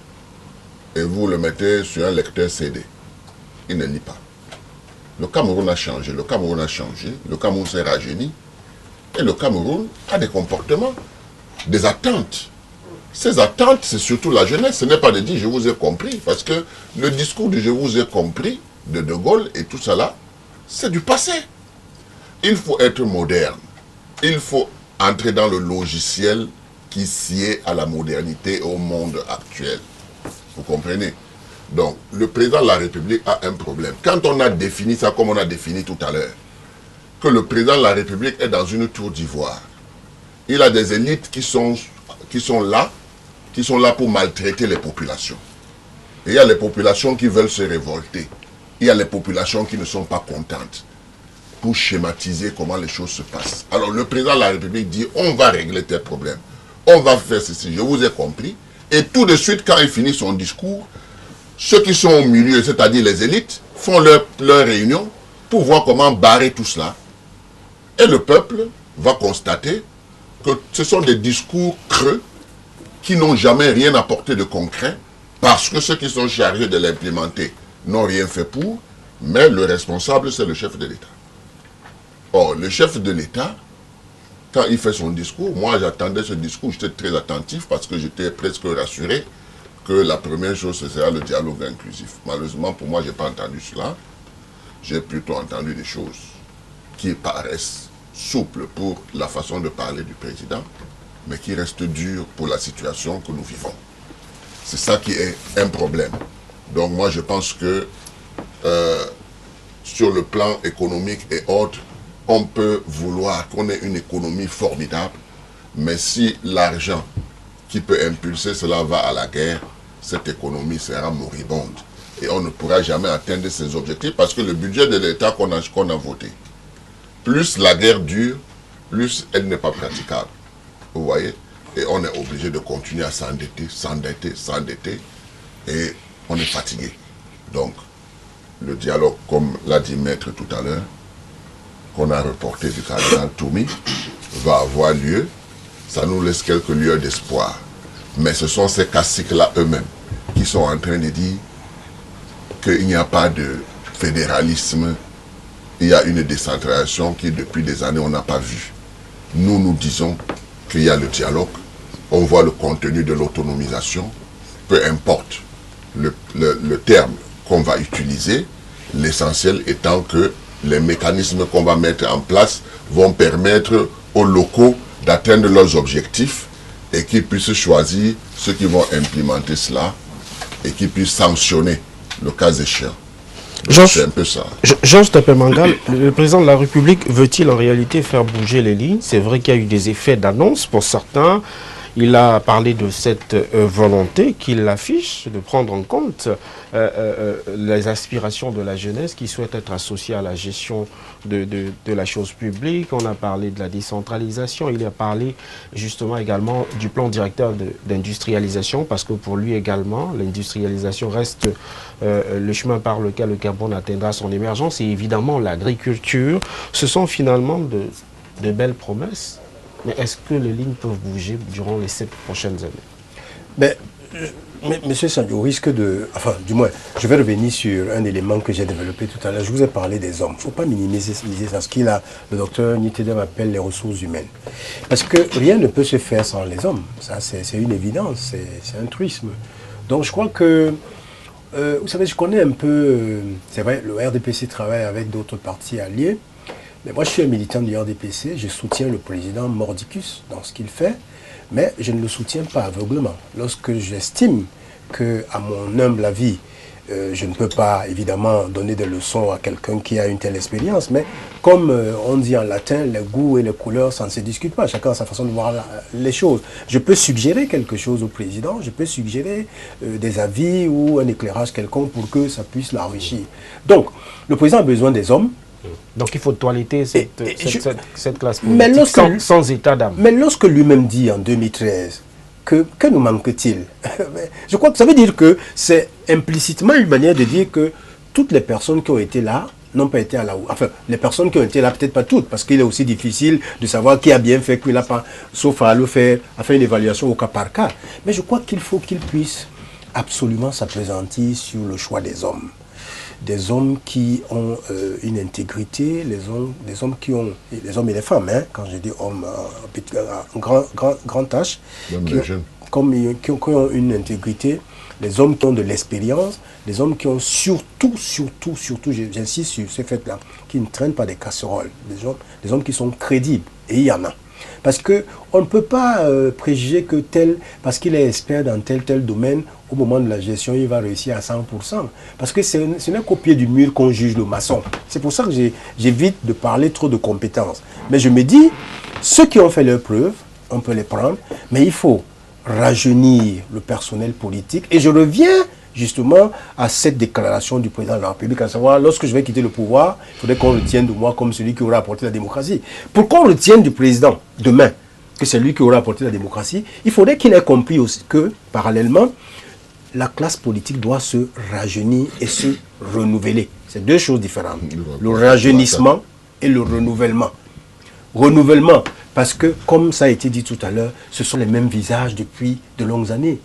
et vous le mettez sur un lecteur CD. Il ne lit pas. Le Cameroun a changé, le Cameroun s'est rajeuni et le Cameroun a des comportements, des attentes. Ces attentes, c'est surtout la jeunesse. Ce n'est pas de dire « je vous ai compris », parce que le discours de « je vous ai compris » de De Gaulle et tout ça là, c'est du passé. Il faut être moderne. Il faut entrer dans le logiciel qui sied à la modernité et au monde actuel. Vous comprenez? Donc, le président de la République a un problème. Quand on a défini ça comme on a défini tout à l'heure, que le président de la République est dans une tour d'ivoire, il a des élites qui sont là pour maltraiter les populations. Et il y a les populations qui veulent se révolter. Il y a les populations qui ne sont pas contentes. Pour schématiser comment les choses se passent. Alors le président de la République dit, on va régler tes problèmes. On va faire ceci, je vous ai compris. Et tout de suite, quand il finit son discours, ceux qui sont au milieu, c'est-à-dire les élites, font leur réunion pour voir comment barrer tout cela. Et le peuple va constater que ce sont des discours creux qui n'ont jamais rien apporté de concret, parce que ceux qui sont chargés de l'implémenter n'ont rien fait pour, mais le responsable, c'est le chef de l'État. Or, le chef de l'État, quand il fait son discours, moi j'attendais ce discours, j'étais très attentif, parce que j'étais presque rassuré que la première chose, ce sera le dialogue inclusif. Malheureusement, pour moi, je n'ai pas entendu cela. J'ai plutôt entendu des choses qui paraissent souples pour la façon de parler du président, mais qui reste dur pour la situation que nous vivons. C'est ça qui est un problème. Donc moi je pense que sur le plan économique et autres, on peut vouloir qu'on ait une économie formidable, mais si l'argent qui peut impulser cela va à la guerre, cette économie sera moribonde. Et on ne pourra jamais atteindre ses objectifs parce que le budget de l'État qu'on a voté, plus la guerre dure, plus elle n'est pas praticable. Vous voyez? Et on est obligé de continuer à s'endetter, et on est fatigué. Donc, le dialogue, comme l'a dit Maître tout à l'heure, qu'on a reporté du cardinal Toumi, va avoir lieu. Ça nous laisse quelques lueurs d'espoir. Mais ce sont ces caciques-là eux-mêmes qui sont en train de dire qu'il n'y a pas de fédéralisme, il y a une décentralisation qui, depuis des années, on n'a pas vu. Nous disons qu'il y a le dialogue, on voit le contenu de l'autonomisation, peu importe le terme qu'on va utiliser, l'essentiel étant que les mécanismes qu'on va mettre en place vont permettre aux locaux d'atteindre leurs objectifs et qu'ils puissent choisir ceux qui vont implémenter cela et qui puissent sanctionner le cas échéant. C'est un peu ça. Georges Tepemangal, le président de la République veut-il en réalité faire bouger les lignes? C'est vrai qu'il y a eu des effets d'annonce pour certains. Il a parlé de cette volonté qu'il affiche de prendre en compte les aspirations de la jeunesse qui souhaite être associée à la gestion de la chose publique. On a parlé de la décentralisation. Il a parlé justement également du plan directeur d'industrialisation parce que pour lui également, l'industrialisation reste le chemin par lequel le Cameroun atteindra son émergence. Et évidemment, l'agriculture, ce sont finalement de belles promesses. Mais est-ce que les lignes peuvent bouger durant les 7 prochaines années? Mais Monsieur Sadio, au risque de... Enfin, du moins, je vais revenir sur un élément que j'ai développé tout à l'heure. Je vous ai parlé des hommes. Il ne faut pas minimiser ça, ce qu'il a, le docteur Nitedem appelle les ressources humaines. Parce que rien ne peut se faire sans les hommes. Ça, c'est une évidence, c'est un truisme. Donc, je crois que... vous savez, je connais un peu... c'est vrai, le RDPC travaille avec d'autres partis alliés. Mais moi, je suis un militant du RDPC. Je soutiens le président Mordicus dans ce qu'il fait. Mais je ne le soutiens pas aveuglement. Lorsque j'estime que, à mon humble avis, je ne peux pas évidemment donner des leçons à quelqu'un qui a une telle expérience, mais comme on dit en latin, les goûts et les couleurs, ça ne se discute pas. Chacun a sa façon de voir les choses. Je peux suggérer quelque chose au président, je peux suggérer des avis ou un éclairage quelconque pour que ça puisse l'enrichir. Donc, le président a besoin des hommes. Donc il faut toiletter cette classe politique sans état d'âme. Mais lorsque lui-même dit en 2013 que nous manque-t-il, je crois que ça veut dire que c'est implicitement une manière de dire que toutes les personnes qui ont été là n'ont pas été à la hauteur. Enfin, les personnes qui ont été là, peut-être pas toutes, parce qu'il est aussi difficile de savoir qui a bien fait, qui n'a pas, sauf à le faire, à faire une évaluation au cas par cas. Mais je crois qu'il faut qu'il puisse absolument s'appesantir sur le choix des hommes. Des hommes qui ont une intégrité, des hommes qui ont, les hommes et les femmes, hein, quand je dis hommes, grand H, qui ont une intégrité, les hommes qui ont de l'expérience, les hommes qui ont surtout, j'insiste sur ce fait-là, qui ne traînent pas des casseroles, des hommes qui sont crédibles, et il y en a. Parce qu'on ne peut pas préjuger que tel, parce qu'il est expert dans tel domaine, au moment de la gestion, il va réussir à 100%. Parce que ce n'est qu'au pied du mur qu'on juge le maçon. C'est pour ça que j'évite de parler trop de compétences. Mais je me dis, ceux qui ont fait leurs preuves, on peut les prendre, mais il faut rajeunir le personnel politique. Et je reviens justement à cette déclaration du président de la République, à savoir, lorsque je vais quitter le pouvoir, il faudrait qu'on retienne de moi comme celui qui aura apporté la démocratie. Pour qu'on retienne du président demain que c'est lui qui aura apporté la démocratie, il faudrait qu'il ait compris aussi que, parallèlement, la classe politique doit se rajeunir et se renouveler. C'est deux choses différentes. Le rajeunissement et le renouvellement. Renouvellement, parce que, comme ça a été dit tout à l'heure, ce sont les mêmes visages depuis de longues années.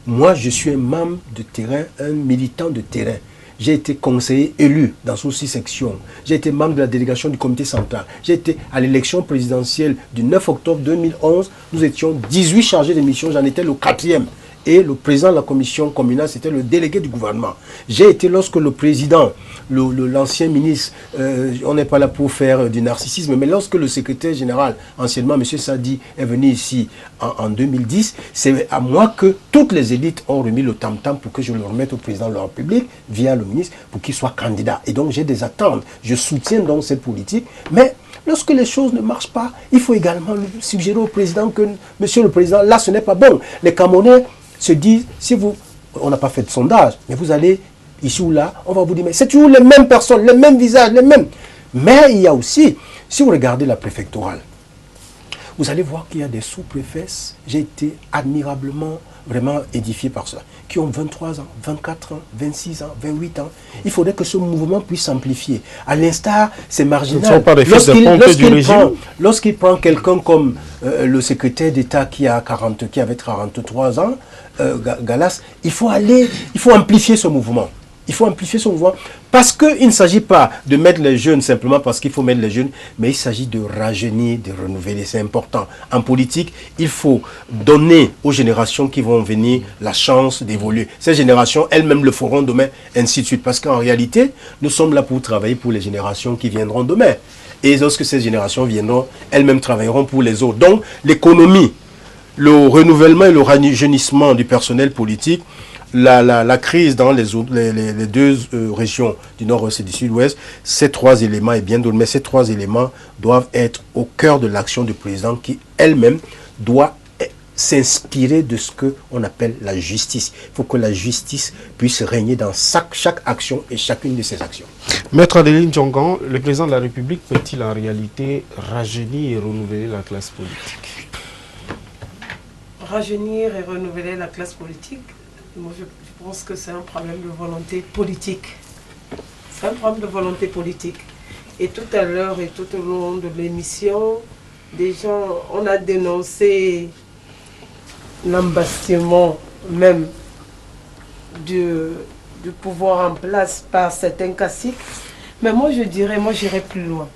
Moi, je suis un membre de terrain, un militant de terrain. J'ai été conseiller élu dans ces 6 sections. J'ai été membre de la délégation du comité central. J'ai été à l'élection présidentielle du 9 octobre 2011. Nous étions 18 chargés de mission. J'en étais le 4e. Et le président de la commission communale, c'était le délégué du gouvernement. J'ai été lorsque le président, l'ancien ministre, on n'est pas là pour faire du narcissisme, mais lorsque le secrétaire général, anciennement, M. Sadi, est venu ici en 2010, c'est à moi que toutes les élites ont remis le tam-tam pour que je le remette au président de la République, via le ministre, pour qu'il soit candidat. Et donc j'ai des attentes. Je soutiens donc cette politique, mais lorsque les choses ne marchent pas, il faut également suggérer au président que, monsieur le président, là ce n'est pas bon. Les Camerounais se disent, si vous, on n'a pas fait de sondage, mais vous allez ici ou là, on va vous dire, mais c'est toujours les mêmes personnes, les mêmes visages, les mêmes. Mais il y a aussi, si vous regardez la préfectorale, vous allez voir qu'il y a des sous-préfets, j'ai été admirablement, vraiment édifié par cela, qui ont 23 ans, 24 ans, 26 ans, 28 ans. Il faudrait que ce mouvement puisse s'amplifier. À l'instar, c'est marginal. Ce ne sont pas des fils de pompe du régime. Lorsqu'il prend quelqu'un comme le secrétaire d'État qui avait 43 ans, Galas, il faut amplifier ce mouvement. Il faut amplifier ce mouvement parce qu'il ne s'agit pas de mettre les jeunes simplement parce qu'il faut mettre les jeunes, mais il s'agit de rajeunir, de renouveler. C'est important. En politique, il faut donner aux générations qui vont venir la chance d'évoluer. Ces générations, elles-mêmes le feront demain, ainsi de suite. Parce qu'en réalité, nous sommes là pour travailler pour les générations qui viendront demain. Et lorsque ces générations viendront, elles-mêmes travailleront pour les autres. Donc, l'économie, le renouvellement et le rajeunissement du personnel politique, la crise dans les deux régions du nord-ouest et du sud-ouest, ces 3 éléments et bien d'autres, mais ces 3 éléments doivent être au cœur de l'action du président qui, elle-même, doit s'inspirer de ce qu'on appelle la justice. Il faut que la justice puisse régner dans chaque action et chacune de ces actions. Maître Adeline Djongan, le président de la République peut-il en réalité rajeunir et renouveler la classe politique? Rajeunir et renouveler la classe politique, moi je pense que c'est un problème de volonté politique. C'est un problème de volonté politique. Et tout à l'heure et tout au long de l'émission, déjà on a dénoncé l'embastement même du pouvoir en place par certains caciques. Mais moi, j'irais plus loin.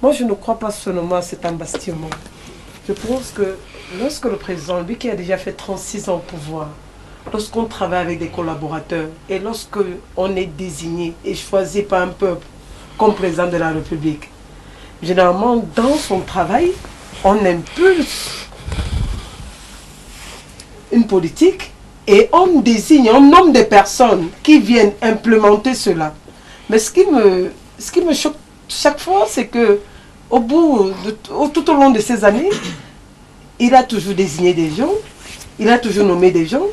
Moi, je ne crois pas seulement à cet embastionnement. Je pense que lorsque le président, lui qui a déjà fait 36 ans au pouvoir, lorsqu'on travaille avec des collaborateurs et lorsqu'on est désigné et choisi par un peuple comme président de la République, généralement, dans son travail, on impulse une politique et on désigne, on nomme des personnes qui viennent implémenter cela. Mais ce qui me choque chaque fois, c'est que tout au long de ces années, il a toujours désigné des gens, il a toujours nommé des gens,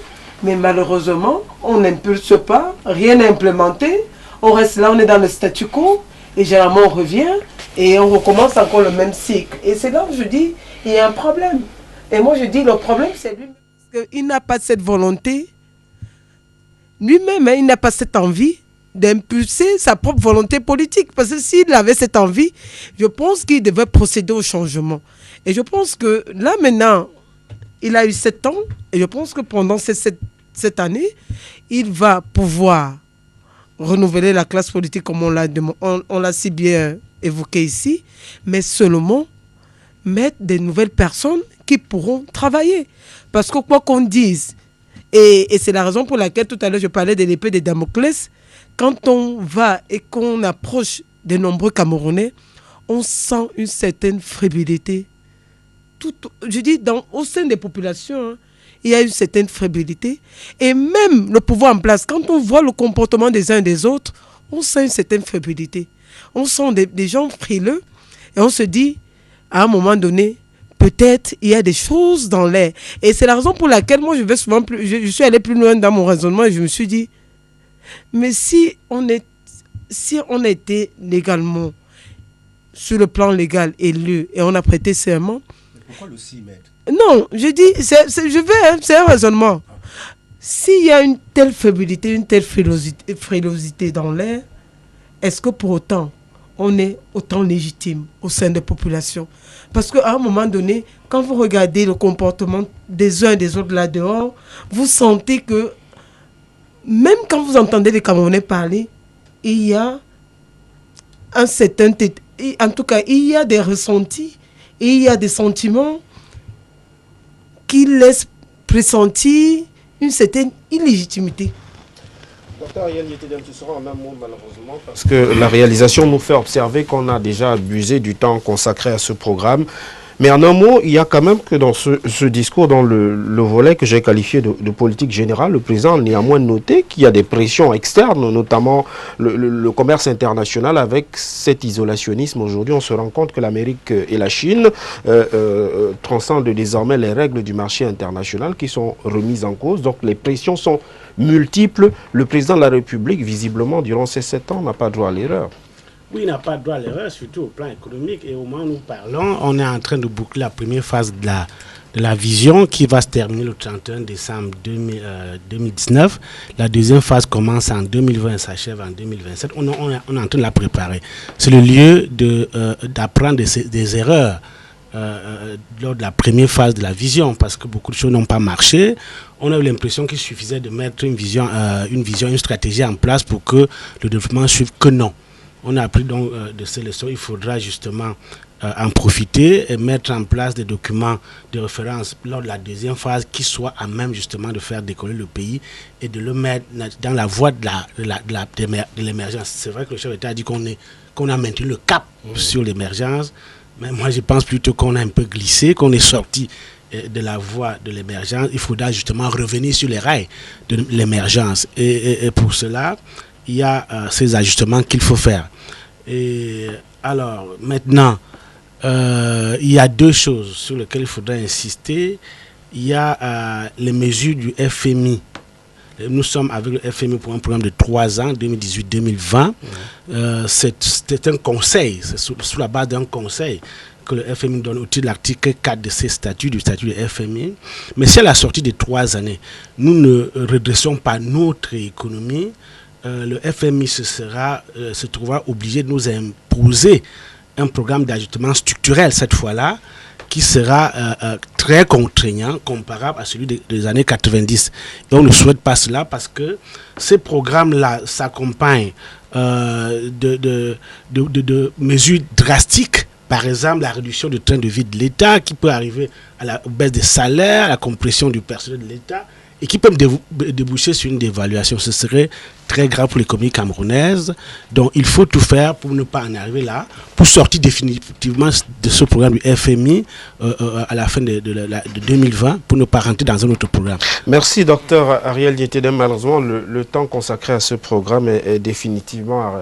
mais malheureusement, on n'impulse pas, rien n'est implémenté, on reste là, on est dans le statu quo, et généralement on revient, et on recommence encore le même cycle. Et c'est là où je dis, il y a un problème. Et moi je dis, le problème c'est lui-même, parce qu'il n'a pas cette volonté, lui-même, il n'a pas cette envie d'impulser sa propre volonté politique. Parce que s'il avait cette envie, je pense qu'il devait procéder au changement. Et je pense que là maintenant, il a eu 7 ans, et je pense que pendant cette année, il va pouvoir renouveler la classe politique comme on l'a si bien évoqué ici, mais seulement mettre des nouvelles personnes qui pourront travailler. Parce que quoi qu'on dise, et c'est la raison pour laquelle tout à l'heure je parlais de l'épée de Damoclès, quand on va et qu'on approche de nombreux Camerounais, on sent une certaine fébrilité. Je dis, au sein des populations, il y a une certaine fébrilité. Et même le pouvoir en place, quand on voit le comportement des uns et des autres, on sent une certaine fébrilité. On sent des gens frileux et on se dit, à un moment donné, peut-être il y a des choses dans l'air. Et c'est la raison pour laquelle moi je suis allé plus loin dans mon raisonnement et je me suis dit, mais si on était légalement, sur le plan légal élu et on a prêté serment, pourquoi le 6 mètres? Non, je dis, c'est un raisonnement. S'il y a une telle fébrilité, une telle frilosité dans l'air, est-ce que pour autant, on est autant légitime au sein des populations? Parce qu'à un moment donné, quand vous regardez le comportement des uns et des autres là dehors, vous sentez que, même quand vous entendez les Camerounais parler, il y a un certain... En tout cas, il y a des ressentis, et il y a des sentiments qui laissent pressentir une certaine illégitimité. Docteur Yann Yetedem, tu seras en un mot malheureusement parce que la réalisation nous fait observer qu'on a déjà abusé du temps consacré à ce programme. Mais en un mot, il y a quand même que dans ce discours, dans le volet que j'ai qualifié de politique générale, le président a néanmoins noté qu'il y a des pressions externes, notamment le commerce international avec cet isolationnisme. Aujourd'hui, on se rend compte que l'Amérique et la Chine transcendent désormais les règles du marché international qui sont remises en cause. Donc les pressions sont multiples. Le président de la République, visiblement, durant ces 7 ans, n'a pas droit à l'erreur. Oui, il n'a pas droit à l'erreur, surtout au plan économique. Et au moment où nous parlons, on est en train de boucler la première phase de la vision qui va se terminer le 31 décembre 2019. La deuxième phase commence en 2020 et s'achève en 2027. On est en train de la préparer. C'est le lieu d'apprendre des erreurs lors de la première phase de la vision, parce que beaucoup de choses n'ont pas marché. On a eu l'impression qu'il suffisait de mettre une stratégie en place pour que le développement suive, que non. On a appris donc de ces leçons. Il faudra justement en profiter et mettre en place des documents de référence lors de la deuxième phase qui soient à même justement de faire décoller le pays et de le mettre dans la voie de l'émergence. C'est vrai que le chef d'État a dit qu'on a maintenu le cap sur l'émergence, mais moi je pense plutôt qu'on a un peu glissé, qu'on est sorti de la voie de l'émergence. Il faudra justement revenir sur les rails de l'émergence. Et pour cela, il y a ces ajustements qu'il faut faire. Et alors, maintenant, il y a deux choses sur lesquelles il faudrait insister. Il y a les mesures du FMI. Nous sommes avec le FMI pour un programme de 3 ans, 2018-2020. C'est un conseil, c'est sous la base d'un conseil que le FMI donne au titre de l'article 4 de ses statuts, du statut du FMI. Mais si à la sortie des 3 années, nous ne redressons pas notre économie, le FMI se trouvera obligé de nous imposer un programme d'ajustement structurel cette fois-là, qui sera très contraignant, comparable à celui des années 90. Et on ne souhaite pas cela parce que ces programmes-là s'accompagnent de mesures drastiques. Par exemple, la réduction du train de vie de l'État qui peut arriver à la baisse des salaires, à la compression du personnel de l'État et qui peut déboucher sur une dévaluation. Ce serait très grave pour l'économie camerounaise. Donc, il faut tout faire pour ne pas en arriver là, pour sortir définitivement de ce programme du FMI à la fin de 2020, pour ne pas rentrer dans un autre programme. Merci, docteur Ariel Nietedem. Malheureusement, le temps consacré à ce programme est définitivement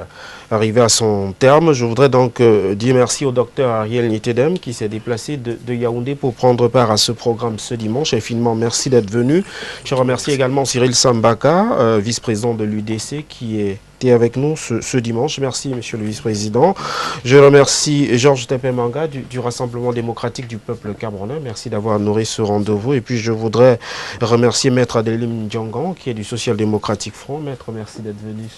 arrivé à son terme. Je voudrais donc dire merci au docteur Ariel Nietedem qui s'est déplacé de Yaoundé pour prendre part à ce programme ce dimanche. Infiniment merci d'être venu. Je remercie également Cyril Sambaka, vice-président de l'UDC, qui était avec nous ce dimanche. Merci, monsieur le vice-président. Je remercie Georges Tepemanga du Rassemblement démocratique du peuple camerounais. Merci d'avoir honoré ce rendez-vous. Et puis, je voudrais remercier Maître Adelim Djangan, qui est du Social Démocratique Front. Maître, merci d'être venu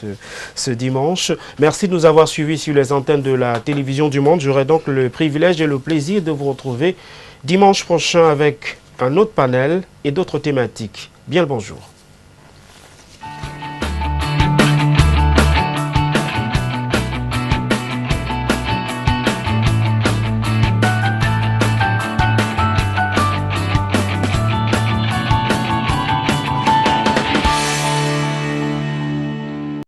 ce dimanche. Merci de nous avoir suivis sur les antennes de la télévision du Monde. J'aurai donc le privilège et le plaisir de vous retrouver dimanche prochain avec un autre panel et d'autres thématiques. Bien le bonjour.